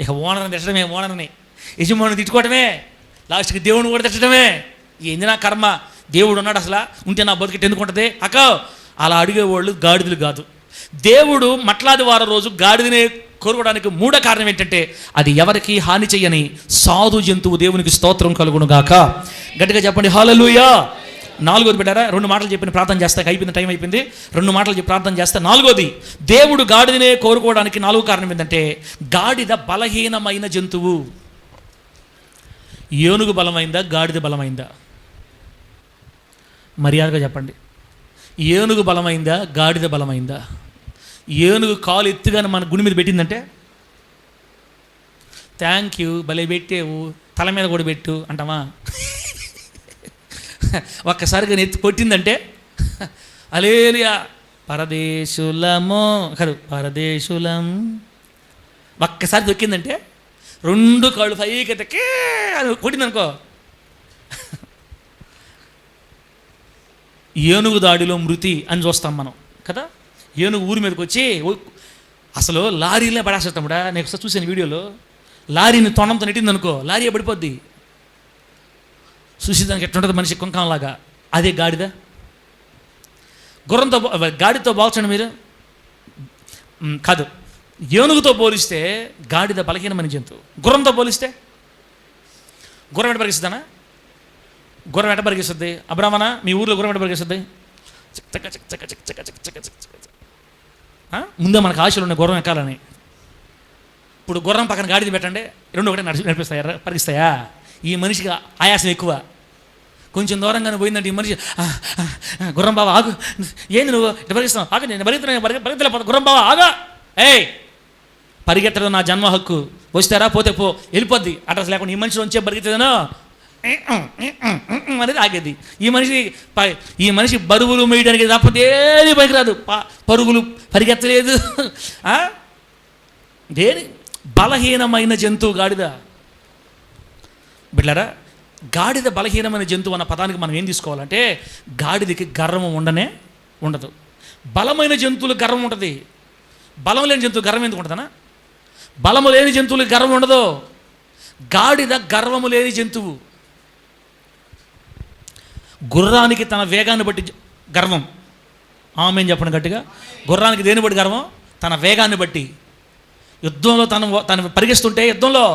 ఇక ఓనర్ని తిట్టడమే, ఓనర్ని యజమాని తిట్టుకోవటమే, లాస్ట్కి దేవుని కూడా తిట్టడమే. ఏంది నా కర్మ, దేవుడు ఉన్నాడు అసలు, ఉంటే నా బతుకెట్ ఎందుకు ఉంటుంది అక్క. అలా అడిగేవాళ్ళు గాడిదలు కాదు. దేవుడు మట్లాది వారం రోజు గాడిదనే కోరుకోవడానికి మూడో కారణం ఏంటంటే అది ఎవరికి హాని చెయ్యని సాధు జంతువు. దేవునికి స్తోత్రం కలుగును గాక. గట్టిగా చెప్పండి హల్లెలూయా. నాలుగోది పెట్టారా? 2 మాటలు చెప్పిన ప్రార్థన చేస్తా, అయిపోయింది, టైం అయిపోయింది. 2 మాటలు చెప్పి ప్రార్థన చేస్తా. నాలుగోది, దేవుడు గాడిదనే కోరుకోవడానికి 4వ కారణం ఏంటంటే గాడిద బలహీనమైన జంతువు. ఏనుగు బలమైందా, గాడిద బలమైందా? మర్యాదగా చెప్పండి. ఏనుగు బలమైందా, గాడిద బలమైందా? ఏనుగు కాలు ఎత్తుగానే మన గుడి మీద పెట్టిందంటే థ్యాంక్ యూ, భలే పెట్టేవు, తల మీద కూడా పెట్టు అంటామా? ఒక్కసారిగా ఎత్తి కొట్టిందంటే హల్లెలూయా పరదేశులమో కాదు పరదేశులం. ఒక్కసారి దొక్కిందంటే 2 కాళ్ళు పైకి ఎత్తకే అది కొట్టిందనుకో. ఏనుగు దాడిలో మృతి అని చూస్తాం మనం కదా. ఏనుగు ఊరి మీదకి వచ్చి అసలు లారీలే పడేస్తాముడా. నేను ఒకసారి చూసాను వీడియోలో, లారీని తొండంతో నెట్టిందనుకో, లారీ పడిపోద్ది. చూసి దానికి ఎట్లుంటుంది మనిషి కుంకంలాగా. అదే గాడిద. గుర్రంతో గాడితో పోల్చండి మీరు. కాదు, ఏనుగుతో పోలిస్తే గాడిద బలహీనమైన జంతువు. గుర్రంతో పోలిస్తే గుర్రం ఎట్ట పరిగిస్తుందనా? గుర్రం ఎట్ట పరిగిస్తుంది? అబ్రాహ్మణ, మీ ఊర్లో గుర్రం ఎట్ట పరిగిస్తుంది? ముందే మనకు ఆశలు ఉన్నాయి గుర్రం ఎక్కాలని. ఇప్పుడు గుర్రం పక్కన గాడిద పెట్టండి, 2 ఒకటే నడిపిస్తాయా, పరిగిస్తాయా? ఈ మనిషికి ఆయాసం ఎక్కువ. కొంచెం దూరంగానే పోయిందంటే ఈ మనిషి గుర్రం బావ ఆగు, ఏంది నువ్వు ఇట్లా పరిగిస్తావు? ఆగు, నేను పరిగెత్తలే గుర్రం బావ ఆగా. ఏయ్, పరిగెత్తడం నా జన్మ హక్కు, వస్తారా పోతే పో, వెళ్ళిపోద్ది. అడ్రస్ లేకుండా ఈ మనిషి వచ్చే పరిగెత్తేదనో అనేది ఆగేది. ఈ మనిషి బరువులు మేయడానికి తప్పదే పనికిరాదు. పరుగులు పరిగెత్తలేదు. దేని బలహీనమైన జంతువు గాడిద. బిడ్డలారా, గాడిద బలహీనమైన జంతువు అన్న పదానికి మనం ఏం తీసుకోవాలంటే గాడిదకి గర్వం ఉండదు. బలమైన జంతువులకు గర్వం ఉంటుంది. బలం లేని జంతువు గర్వం ఎందుకు ఉంటుందనా? బలము లేని జంతువులకు గర్వం ఉండదు. గాడిద గర్వము లేని జంతువు. గుర్రానికి తన వేగాన్ని బట్టి గర్వం. ఆమె చెప్పండి గట్టిగా. గుర్రానికి దేని బట్టి గర్వం? తన వేగాన్ని బట్టి. యుద్ధంలో తను పరిగెస్తుంటే యుద్ధంలో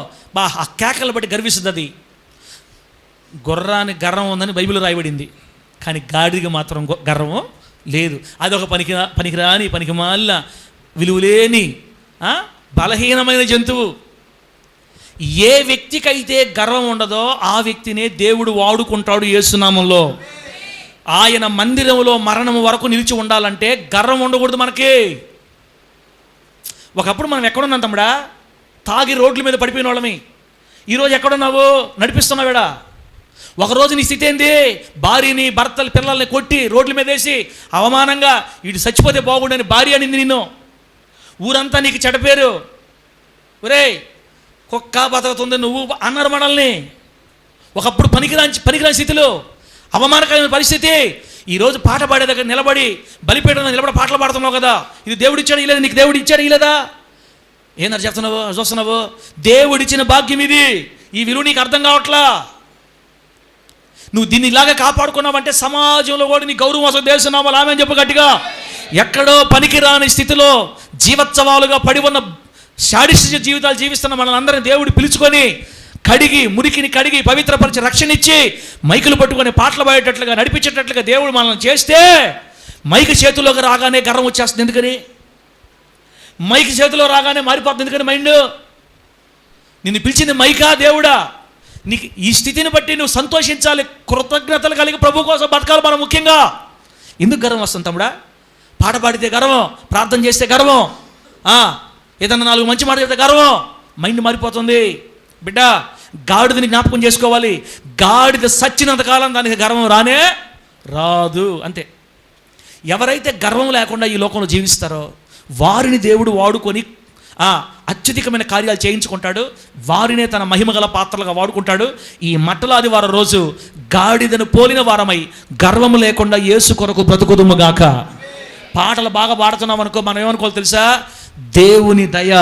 ఆ కేకలు బట్టి గర్విస్తుంది అది. గుర్రానికి గర్వం ఉందని బైబిల్లో రాయబడింది, కానీ గాడిదకి మాత్రం గర్వం లేదు. అదొక పనికిరాని పనికిమాలిన విలువలేని బలహీనమైన జంతువు. ఏ వ్యక్తికైతే గర్వం ఉండదో ఆ వ్యక్తినే దేవుడు వాడుకుంటాడు యేసునామంలో. ఆయన మందిరంలో మరణం వరకు నిలిచి ఉండాలంటే గర్వం ఉండకూడదు మనకి. ఒకప్పుడు మనం ఎక్కడున్నాం తమ్ముడా? తాగి రోడ్ల మీద పడిపోయిన వాళ్ళమి. ఈరోజు ఎక్కడున్నావు? నడిపిస్తున్నావేడా? ఒకరోజు నీ స్థితి ఏంది? భార్యని, భర్తలు, పిల్లల్ని కొట్టి రోడ్ల మీద వేసి అవమానంగా వీడు చచ్చిపోతే బాగుండని భార్య అనింది నిన్ను. ఊరంతా నీకు చెడ్డ పేరు. ఒరేయ్, కుక్క బతుకుతుంది నువ్వు అన్నారు మనల్ని. ఒకప్పుడు పనికిరాని స్థితిలో, అవమానకరమైన పరిస్థితి. ఈరోజు పాట పాడే దగ్గర నిలబడి బలిపీఠం నిలబడి పాటలు పాడుతున్నావు కదా. ఇది దేవుడిచ్చాడు ఇలేదా? నీకు దేవుడు ఇచ్చాడు ఇలేదా? ఏందని చెప్తున్నావు, చూస్తున్నావు? దేవుడిచ్చిన భాగ్యం ఇది. ఈ విలువ నీకు అర్థం కావట్లా. నువ్వు దీన్ని ఇలాగే కాపాడుకున్నావంటే సమాజంలో కూడా నీ గౌరవం అసలు తెలుసున్నావు. ఆమె అని చెప్పు గట్టిగా. ఎక్కడో పనికిరాని స్థితిలో జీవోత్సవాలుగా పడి ఉన్న శాడిస్టిక్ జీవితాలు జీవిస్తున్న మనల్ని అందరినీ దేవుడు పిలుచుకొని కడిగి, మురికిని కడిగి, పవిత్రపరిచి, రక్షణ ఇచ్చి, మైకులు పట్టుకొని పాటలు పాడేటట్లుగా, నడిపించేటట్లుగా దేవుడు మనల్ని చేస్తే మైకు చేతిలోకి రాగానే గర్వం వచ్చేస్తుంది. ఎందుకని? మైకు చేతిలో రాగానే మారిపోతుంది. ఎందుకని? మైండ్. నిన్ను పిలిచింది మైకా దేవుడా? నీకు ఈ స్థితిని బట్టి నువ్వు సంతోషించాలి, కృతజ్ఞతలు కలిగి ప్రభు కోసం బతకాలి మనం. ముఖ్యంగా ఎందుకు గర్వం వస్తుంది తమ్ముడా? పాట పాడితే గర్వం, ప్రార్థన చేస్తే గర్వం, ఏదన్నా 4 మంచి మాట చెప్తే గర్వం. మైండ్ మారిపోతుంది. బిడ్డ, గాడిదని జ్ఞాపకం చేసుకోవాలి. గాడిద సచ్చినంత కాలం దానికి గర్వం రానే రాదు. అంతే. ఎవరైతే గర్వం లేకుండా ఈ లోకంలో జీవిస్తారో వారిని దేవుడు వాడుకొని అత్యధికమైన కార్యాలు చేయించుకుంటాడు. వారినే తన మహిమగల పాత్రలుగా వాడుకుంటాడు. ఈ మట్టల ఆదివారం రోజు గాడిదను పోలిన వారమై గర్వము లేకుండా యేసు కొరకు బ్రతుకుదుముగాక. పాటలు బాగా పాడుతున్నాం అనుకో, మనం ఏమనుకోవాలి తెలుసా? దేవుని దయ.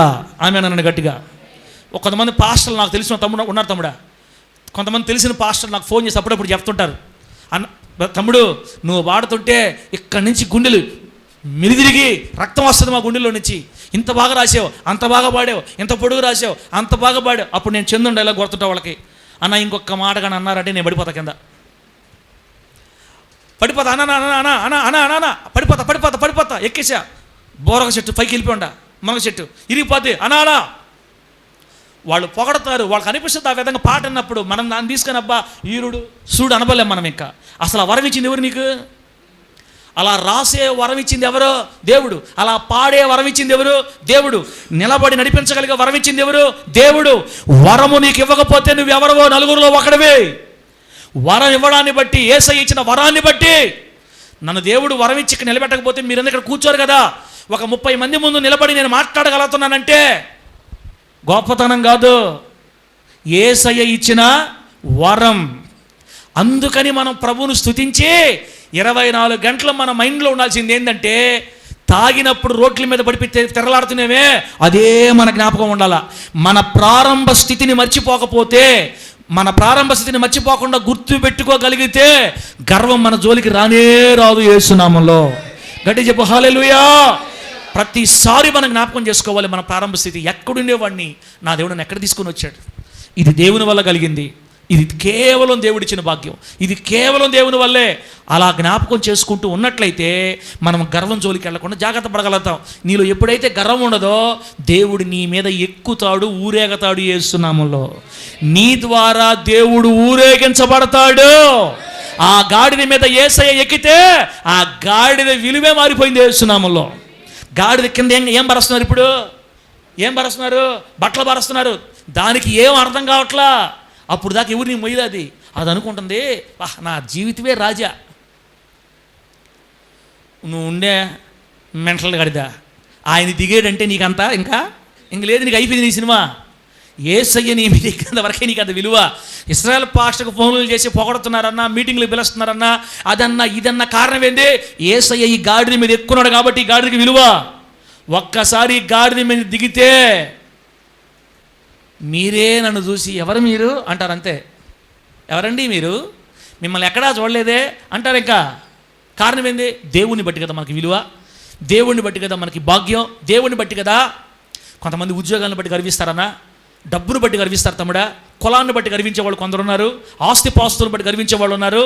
ఆమె నన్ను గట్టిగా. కొంతమంది పాస్టర్లు నాకు తెలిసిన తమ్ముడు ఉన్నారు తమ్ముడా. కొంతమంది తెలిసిన పాస్టర్లు నాకు ఫోన్ చేసి అప్పుడప్పుడు చెప్తుంటారు, తమ్ముడు నువ్వు వాడుతుంటే ఇక్కడి నుంచి గుండెలు మిలిదిరిగి రక్తం వస్తుంది మా గుండెల్లో నుంచి. ఇంత బాగా రాసావు, అంత బాగా పాడావు, ఇంత పొడుగు రాసావు, అంత బాగా పాడావు. అప్పుడు నేను చందుండ ఇలా కొడుతుంటా వాళ్ళకి, అన్న ఇంకొక మాట కానీ అన్నారంటే నేను పడిపోతా కింద, పడిపోతా అన్న అన్న అన్న అన్న అన్న అన్న అన్న పడిపోతా పడిపోతా పడిపోతా. ఎక్కేసా బోరక చెట్టు పైకి వెళ్ళిపోండా, మునగ చెట్టు ఇరిగిపోద్ది అనా. వాళ్ళు పొగడతారు, వాళ్ళకి అనిపిస్తుంది ఆ విధంగా పాట అన్నప్పుడు. మనం దాన్ని తీసుకొని అబ్బా ఈరుడు సూడు అనబలేం మనం. ఇంకా అసలు ఆ వరం ఇచ్చింది ఎవరు నీకు? అలా రాసే వరం ఇచ్చింది ఎవరు? దేవుడు. అలా పాడే వరం ఇచ్చింది ఎవరు? దేవుడు. నిలబడి నడిపించగలిగే వరం ఇచ్చింది ఎవరు? దేవుడు. వరము నీకు ఇవ్వకపోతే నువ్వు ఎవరవో నలుగురిలో ఒకడివే. వరం ఇవ్వడాన్ని బట్టి, యేసయ్య ఇచ్చిన వరాన్ని బట్టి, నన్ను దేవుడు వరం ఇచ్చి ఇక్కడ నిలబెట్టకపోతే మీరు ఇక్కడ కూర్చోరు కదా. ఒక 30 మంది ముందు నిలబడి నేను మాట్లాడగలుగుతున్నానంటే గొప్పతనం కాదు, యేసయ్య ఇచ్చిన వరం. అందుకని మనం ప్రభువును స్తుతించి 24 గంటలు మన మైండ్లో ఉండాల్సింది ఏంటంటే, తాగినప్పుడు రోడ్ల మీద పడిపి తెరలాడుతున్నామే అదే మన జ్ఞాపకం ఉండాల. మన ప్రారంభ స్థితిని మర్చిపోకపోతే, మన ప్రారంభ స్థితిని మర్చిపోకుండా గుర్తు పెట్టుకోగలిగితే గర్వం మన జోలికి రానే రాదు. యేసు నామములో గట్టి చెప్పు హల్లెలూయా. ప్రతిసారి మనం జ్ఞాపకం చేసుకోవాలి మన ప్రారంభ స్థితి. ఎక్కడుండేవాడిని, నా దేవుడు నన్ను ఎక్కడ తీసుకొని వచ్చాడు. ఇది దేవుని వల్ల కలిగింది, ఇది కేవలం దేవుడిచ్చిన భాగ్యం, ఇది కేవలం దేవుని వల్లే. అలా జ్ఞాపకం చేసుకుంటూ ఉన్నట్లయితే మనం గర్వం జోలికి వెళ్లకుండా జాగ్రత్త పడగలుగుతాం. నీలో ఎప్పుడైతే గర్వం ఉండదో దేవుడు నీ మీద ఎక్కుతాడు, ఊరేగతాడు. యేసు నామములో నీ ద్వారా దేవుడు ఊరేగించబడతాడు. ఆ గాడిద మీద యేసయ్య ఎక్కితే ఆ గాడిద విలువే మారిపోయింది. యేసు నామములో గాడిద కింద ఏం బరుస్తున్నారు? ఇప్పుడు ఏం బరుస్తున్నారు? బట్టలు బరుస్తున్నారు. దానికి ఏం అర్థం కావట్లా. అప్పుడు దాకా ఎవరిని మొయ్యదు. అది అనుకుంటుంది నా జీవితమే రాజా. నువ్వు ఉండే మెంటల్ గడిదా, ఆయన దిగేడంటే నీకంతా ఇంకా లేదు, నీకు అయిపోయింది నీ సినిమా. యేసయ్య నీ మీద ఎక్కినంత వరకే నీకు అంత విలువ. ఇశ్రాయేల్ పాస్టర్కు ఫోన్లు చేసి పొగడుతున్నారన్నా, మీటింగ్లు పిలుస్తున్నారన్నా, అదన్నా ఇదన్నా కారణం ఏంది? యేసయ్య ఈ గాడిద మీద ఎక్కున్నాడు కాబట్టి ఈ గాడిదకి విలువ. ఒక్కసారి గాడిద మీద దిగితే మీరే నన్ను చూసి ఎవరు మీరు అంటారు. అంతే. ఎవరండి మీరు? మిమ్మల్ని ఎక్కడా చూడలేదే అంటారు. ఇంకా కారణం ఏంది? దేవుణ్ణి బట్టి కదా మనకి విలువ, దేవుణ్ణి బట్టి కదా మనకి భాగ్యం, దేవుణ్ణి బట్టి కదా. కొంతమంది ఉద్యోగాలను బట్టి గర్విస్తారన్నా, డబ్బును బట్టి గర్విస్తారు తమ్ముడా, కులాన్ని బట్టి గర్వించే వాళ్ళు కొందరు ఉన్నారు, ఆస్తిపాస్తులను బట్టి గర్వించే వాళ్ళు ఉన్నారు.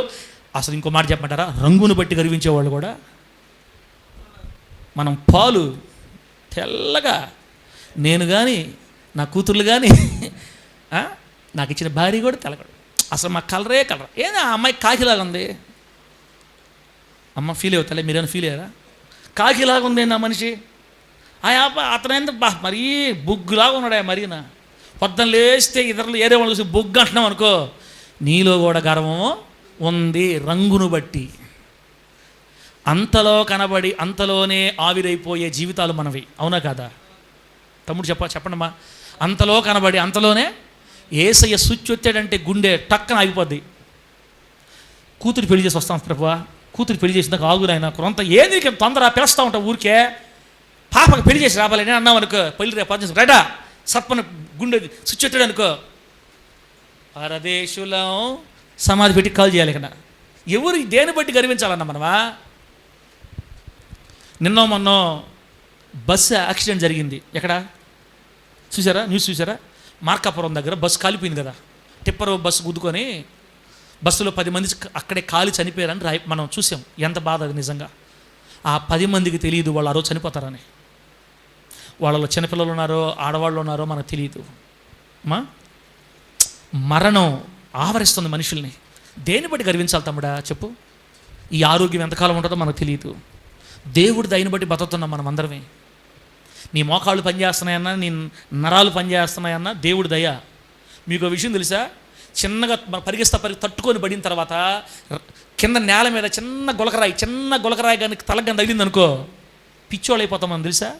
అసలు ఇంకో మాట చెప్పమంటారా? రంగును బట్టి గర్వించే వాళ్ళు కూడా. మనం పాలు తెల్లగా, నేను కానీ నా కూతుర్లు కానీ నాకు ఇచ్చిన భార్య కూడా తెల్లగడు, అసలు మా కలరే కలర్. ఏదో ఆ అమ్మాయి కాకిలాగా ఉంది. అమ్మ ఫీల్ అవుతాలే, మీరేమైనా ఫీల్ అయ్యారా? కాకిలాగా ఉంది నా మనిషి. అతను మరీ బొగ్గులాగా ఉన్నాడు. మరీనా పొద్దున లేస్తే ఇతరులు ఏరే వాళ్ళు చూసి బొగ్గు అంటున్నాం అనుకో, నీలో కూడా గర్వం ఉంది. రంగును బట్టి అంతలో కనబడి అంతలోనే ఆవిరైపోయే జీవితాలు మనవి, అవునా కాదా? తమ్ముడు చెప్పండమ్మా. అంతలో కనబడి అంతలోనే యేసయ్య స్విచ్ వచ్చాడంటే గుండె టక్కన ఆగిపోద్ది. కూతురు పెళ్లి చేసి వస్తాం ప్రభువా, కూతురు పెళ్లి చేసినాక ఆగురైనా కొంత ఏంది తొందర పిలుస్తూ ఉంటాం ఊరికే. పాపకి పెళ్లి చేసి రావాలని అన్నాం అనుకో, పెళ్లి రేపు రైటా సత్పన గుండె స్విచ్ వచ్చాడు అనుకో, పరదేశులం సమాధి పెట్టి కాల్ చేయాలి. ఇక్కడ ఎవరు దేని బట్టి గర్వించాలన్నా మనమా? నిన్నో మొన్నో బస్సు యాక్సిడెంట్ జరిగింది. ఎక్కడ చూసారా? న్యూస్ చూసారా? మార్కాపురం దగ్గర బస్సు కాలిపోయింది కదా. టిప్పర్ బస్సు గుద్దుకొని బస్సులో 10 మంది అక్కడే కాలి చనిపోయారని మనం చూసాం. ఎంత బాధ అది నిజంగా. ఆ 10 మందికి తెలియదు వాళ్ళు ఆ రోజు చనిపోతారని. వాళ్ళలో చిన్నపిల్లలు ఉన్నారో ఆడవాళ్ళు ఉన్నారో మనకు తెలియదు. మరణం ఆవరిస్తుంది మనుషుల్ని. దేన్ని బట్టి గర్వించాలి తమ్ముడా చెప్పు? ఈ ఆరోగ్యం ఎంతకాలం ఉంటుందో మనకు తెలియదు. దేవుడి దయని బట్టి బతుకుతున్నాం మనం అందరమే. నీ మోకాళ్ళు పనిచేస్తున్నాయన్నా, నీ నరాలు పనిచేస్తున్నాయన్నా దేవుడి దయ. మీకు విషయం తెలుసా? చిన్నగా తట్టుకొని పడిన తర్వాత కింద నేల మీద చిన్న గులకరాయి కానీ తలగా తగిలింది అనుకో, పిచ్చోళ్ళు అయిపోతాం మనం తెలుసా.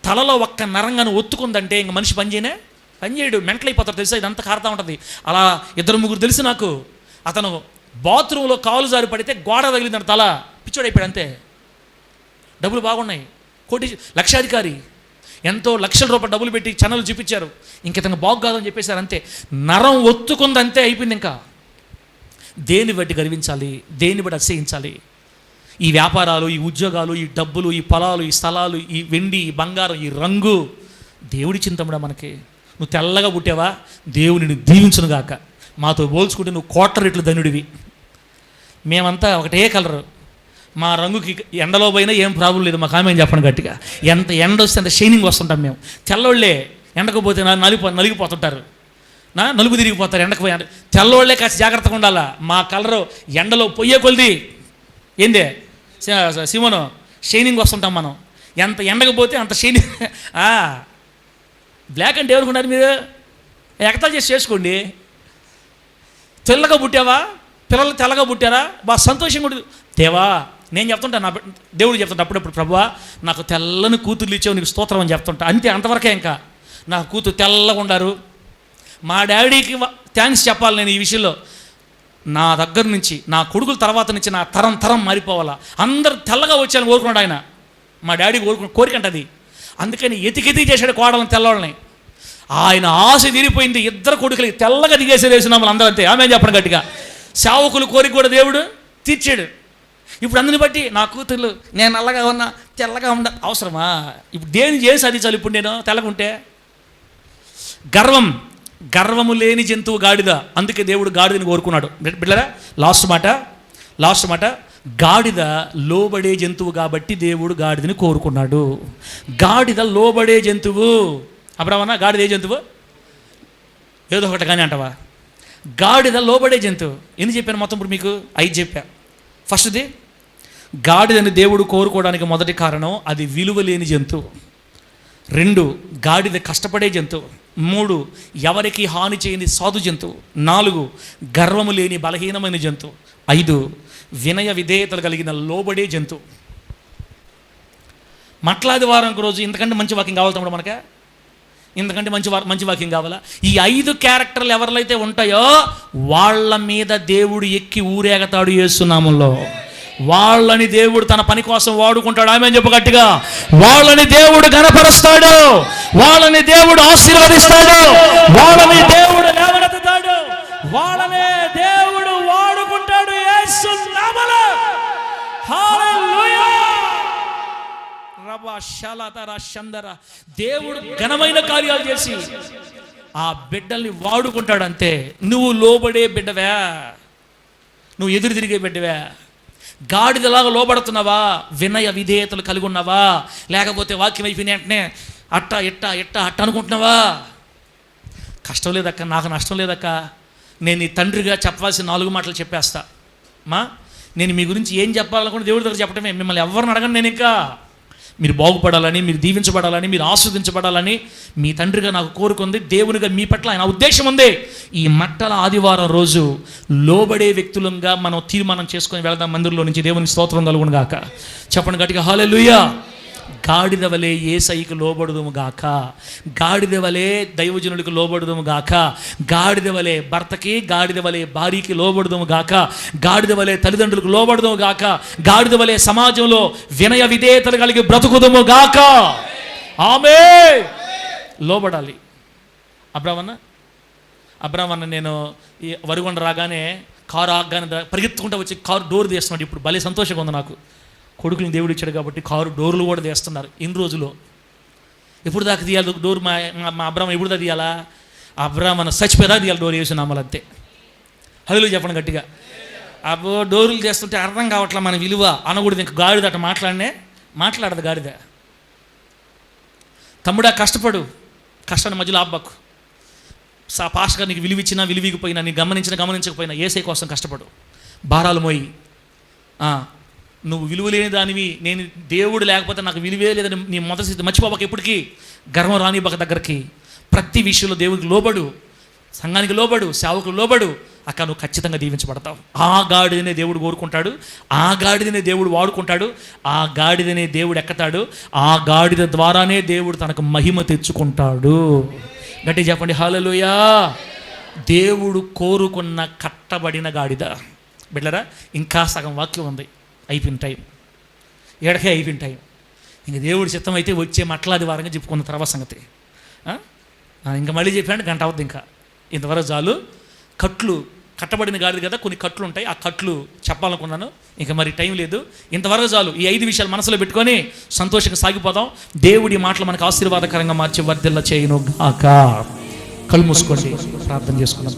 తలలో ఒక్క నరంగాను ఒత్తుకుందంటే ఇంక మనిషి పనిచేయడు, మెంటల్ అయిపోతారు తెలుసా. ఇదంతా కారుతూ ఉంటుంది. అలా 2-3 తెలుసు నాకు. అతను బాత్రూంలో కాలు జారి పడితే గోడ తగిలిందంట, తల పిచ్చోడు అయిపోయాడు అంతే. డబ్బులు బాగున్నాయి, లక్షాధికారి, ఎంతో లక్షల రూపాయలు డబ్బులు పెట్టి ఛానల్ చూపించారు. ఇంక ఇతను బాగు కాదని చెప్పేశారు అంతే. నరం ఒత్తుకుంది అంతే, అయిపోయింది. ఇంకా దేన్ని బట్టి గర్వించాలి, దేన్ని బట్టి అతిశయించాలి? ఈ వ్యాపారాలు, ఈ ఉద్యోగాలు, ఈ డబ్బులు, ఈ పొలాలు, ఈ స్థలాలు, ఈ వెండి, ఈ బంగారం, ఈ రంగు దేవుడిచ్చిన తమ్ముడా మనకి. నువ్వు తెల్లగా పుట్టావా, దేవుడిని దీవించును గాక. మాతో పోల్చుకుంటే నువ్వు కోట్ల రెట్లు ధనుడివి. మేమంతా ఒకటే కలరు, మా రంగుకి ఎండలో పోయినా ఏం ప్రాబ్లం లేదు. మాకు ఆమె చెప్పండి గట్టిగా. ఎంత ఎండ వస్తే అంత షైనింగ్ వస్తుంటాం మేము. తెల్లోళ్ళే ఎండకపోతే నలిగిపోతుంటారు, నలుపు తిరిగిపోతారు ఎండకు పోయి. తెల్లోళ్ళే కాస్త జాగ్రత్తగా ఉండాలా. మా కలరు ఎండలో పొయ్యే కొలిది ఏందే సిమోను షైనింగ్ వస్తుంటాం మనం. ఎంత ఎండకపోతే అంత షైనింగ్. బ్లాక్ అంటే ఎవరుకున్నారు మీరు? ఎగతాలు చేసి చేసుకోండి. తెల్లగా పుట్టావా, పిల్లలు తెల్లగా పుట్టారా, బాగా సంతోషంగా ఉంటుంది. దేవా నేను చెప్తుంటా, నా దేవుడు చెప్తుంటా అప్పుడప్పుడు, ప్రభువా నాకు తెల్లని కూతుర్లు ఇచ్చావు, నీకు స్తోత్రం అని చెప్తుంటా. అంతే, అంతవరకే. ఇంకా నా కూతురు తెల్లగా ఉండారు. మా డాడీకి థ్యాంక్స్ చెప్పాలి నేను ఈ విషయంలో. నా దగ్గర నుంచి, నా కొడుకుల తర్వాత నుంచి నా తరం మారిపోవాలా, అందరు తెల్లగా వచ్చాను కోరుకున్నాడు ఆయన. మా డాడీ కోరికంట అది. అందుకని ఎతికి చేశాడు కోడలను, తెల్లవాళ్ళని. ఆయన ఆశ తీరిపోయింది. ఇద్దరు కొడుకులకి తెల్లగా దిగేసేసినాము అందరూ. అంతే, ఆమె చెప్పండి గట్టిగా. సేవకులు కోరిక కూడా దేవుడు తీర్చాడు. ఇప్పుడు అందుని బట్టి నా కూతుర్లు నేను నల్లగా ఉన్నా, తెల్లగా ఉన్నా అవసరమా? ఇప్పుడు దేని చేసి సాధించాలి ఇప్పుడు నేను తెల్లగా ఉంటే? గర్వము లేని జంతువు గాడిద. అందుకే దేవుడు గాడిదని కోరుకున్నాడు. బిడ్డలారా, లాస్ట్ మాట గాడిద లోబడే జంతువు కాబట్టి దేవుడు గాడిదని కోరుకున్నాడు. గాడిద లోబడే జంతువు. అబ్రాహ్మణ, గాడిద ఏ జంతువు? ఏదో ఒకటి కానీ అంటావా? గాడిద లోబడే జంతువు. ఎందుకు చెప్పాను మొత్తం ఇప్పుడు మీకు 5 చెప్పా. ఫస్ట్ది, గాడిదని దేవుడు కోరుకోవడానికి మొదటి కారణం అది విలువ లేని జంతువు. 2, గాడిద కష్టపడే జంతువు. 3, ఎవరికి హాని చేయని సాధు జంతువు. 4, గర్వము లేని బలహీనమైన జంతువు. 5, వినయ విధేయతలు కలిగిన లోబడే జంతువు. మట్లాది వారం రోజు ఇంతకంటే మంచి వాక్యం కావాలి తమ్ముడు మనకే? ఇంతకంటే మంచి వాక్యం కావాలా? ఈ 5 క్యారెక్టర్లు ఎవరిలైతే ఉంటాయో వాళ్ళ మీద దేవుడు ఎక్కి ఊరేగతాడు యేసు నామములో. వాళ్ళని దేవుడు తన పని కోసం వాడుకుంటాడు. ఆమె చెప్పు గట్టిగా. వాళ్ళని దేవుడు ఘనపరుస్తాడు, వాళ్ళని దేవుడు ఆశీర్వదిస్తాడు, వాళ్ళని దేవుడు లేవనెత్తుతాడు, వాళ్ళని దేవుడు వాడుకుంటాడు యేసు నామములో. హల్లెలూయా. దేవుడు ఘనమైన కార్యాలు చేసి ఆ బిడ్డల్ని వాడుకుంటాడు. అంతే. నువ్వు లోబడే బిడ్డవే, నువ్వు ఎదురు తిరిగే బిడ్డవే. గాడిదలాగా లోబడుతున్నావా? వినయ విధేయతలు కలిగి ఉన్నావా? లేకపోతే వాక్యం అయిపోయిన వెంటనే అట్ట అనుకుంటున్నావా? కష్టం లేదక్క, నాకు నష్టం లేదక్క, నేను నీ తండ్రిగా చెప్పాల్సిన 4 మాటలు చెప్పేస్తా. నేను మీ గురించి ఏం చెప్పాలనుకుంటే దేవుడి దగ్గర చెప్పడమే. మిమ్మల్ని ఎవరిని అడగను నేను. ఇంకా మీరు బాగుపడాలని, మీరు దీవించబడాలని, మీరు ఆస్వాదించబడాలని మీ తండ్రిగా నాకు కోరుకుంది. దేవునిగా మీ పట్ల ఆయన ఉద్దేశం ఉంది. ఈ మట్టల ఆదివారం రోజు లోబడే వ్యక్తులంగా మనం తీర్మానం చేసుకొని వెళదాం మందిరంలో నుంచి. దేవుని స్తోత్రం కలుగును గాక. చెప్పండి గట్టిగా హల్లెలూయా. గాడిద వలె యేసయ్యకు లోబడుదుము గాక, గాడిద వలె దైవజనులకు లోబడుదుము గాక, గాడిద వలె భర్తకి, గాడిద వలె భార్యకి లోబడుదుము గాక, గాడిద వలె తల్లిదండ్రులకు లోబడుదుము గాక, గాడిద వలె సమాజంలో వినయ విధేయతలు కలిగి బ్రతుకుదుము గాక. ఆమేన్. లోబడాలి. అబ్రాహ్మణ నేను వరిగొండ రాగానే కారు ఆగానే పరిగెత్తుకుంటూ వచ్చి కారు డోర్ తీస్తున్నాడు. ఇప్పుడు భలే సంతోషంగా ఉంది నాకు. కొడుకుని దేవుడు ఇచ్చాడు కాబట్టి కారు డోర్లు కూడా తీస్తున్నారు. ఇన్ని రోజులు ఎప్పుడు దాకా తీయాలి డోర్? మా అబ్రాహ్మణ ఎప్పుడు దాకా తీయాలా? అబ్రాహ్మణ చచ్చిపోయేదా తీయాలి డోర్ వేసి నామలు. అంతే. హల్లెలూయా చెప్పండి గట్టిగా. అబ్బో డోర్లు చేస్తుంటే అర్థం కావట్లా మన విలువ అనకూడదు. ఇంక గాడిద అట్ట మాట్లాడదు గాడిద. తమ్ముడా కష్టపడు, కష్టాన్ని మధ్యలో ఆబ్బకు. పాస్టర్ నీకు విలువిచ్చినా విలువిగిపోయినా, నీకు గమనించకపోయినా యేసయ్య కోసం కష్టపడు. భారాలు మోయి. నువ్వు విలువ లేని దానివి, నేను దేవుడు లేకపోతే నాకు విలువే లేదని నీ మొదటి స్థితి మర్చిపోబాక. ఎప్పటికీ గర్వం రానివ్వక దగ్గరికి. ప్రతి విషయంలో దేవుడికి లోబడు, సంఘానికి లోబడు, సేవకులు లోబడు. అక్క నువ్వు ఖచ్చితంగా దీవించబడతావు. ఆ గాడిదనే దేవుడు కోరుకుంటాడు, ఆ గాడిదనే దేవుడు వాడుకుంటాడు, ఆ గాడిదనే దేవుడు ఎక్కతాడు, ఆ గాడిద ద్వారానే దేవుడు తనకు మహిమ తెచ్చుకుంటాడు. గట్టి చెప్పండి హల్లెలూయా. దేవుడు కోరుకున్న కట్టబడిన గాడిద. బిడ్డలారా, ఇంకా సగం వాక్యం ఉంది. అయిపోయిన టైం, ఏడకే అయిపోయిన టైం. ఇంక దేవుడి చిత్తం అయితే వచ్చే మట్లాది వారంగా చెప్పుకున్న తర్వాత సంగతి. ఇంకా మళ్ళీ చెప్పానంటే గంట అవుద్ది. ఇంకా ఇంతవరకు చాలు. కట్లు కట్టబడిన గాడిద కదా, కొన్ని కట్లు ఉంటాయి, ఆ కట్లు చెప్పాలనుకున్నాను. ఇక మరి టైం లేదు, ఇంతవరకు చాలు. ఈ 5 విషయాలు మనసులో పెట్టుకొని సంతోషంగా సాగిపోదాం. దేవుడి మాటలు మనకు ఆశీర్వాదకరంగా మార్చి వర్ధిల్ల చేయను గాక. కళ్ళు మూసుకోండి, ప్రార్థన చేసుకున్నాం.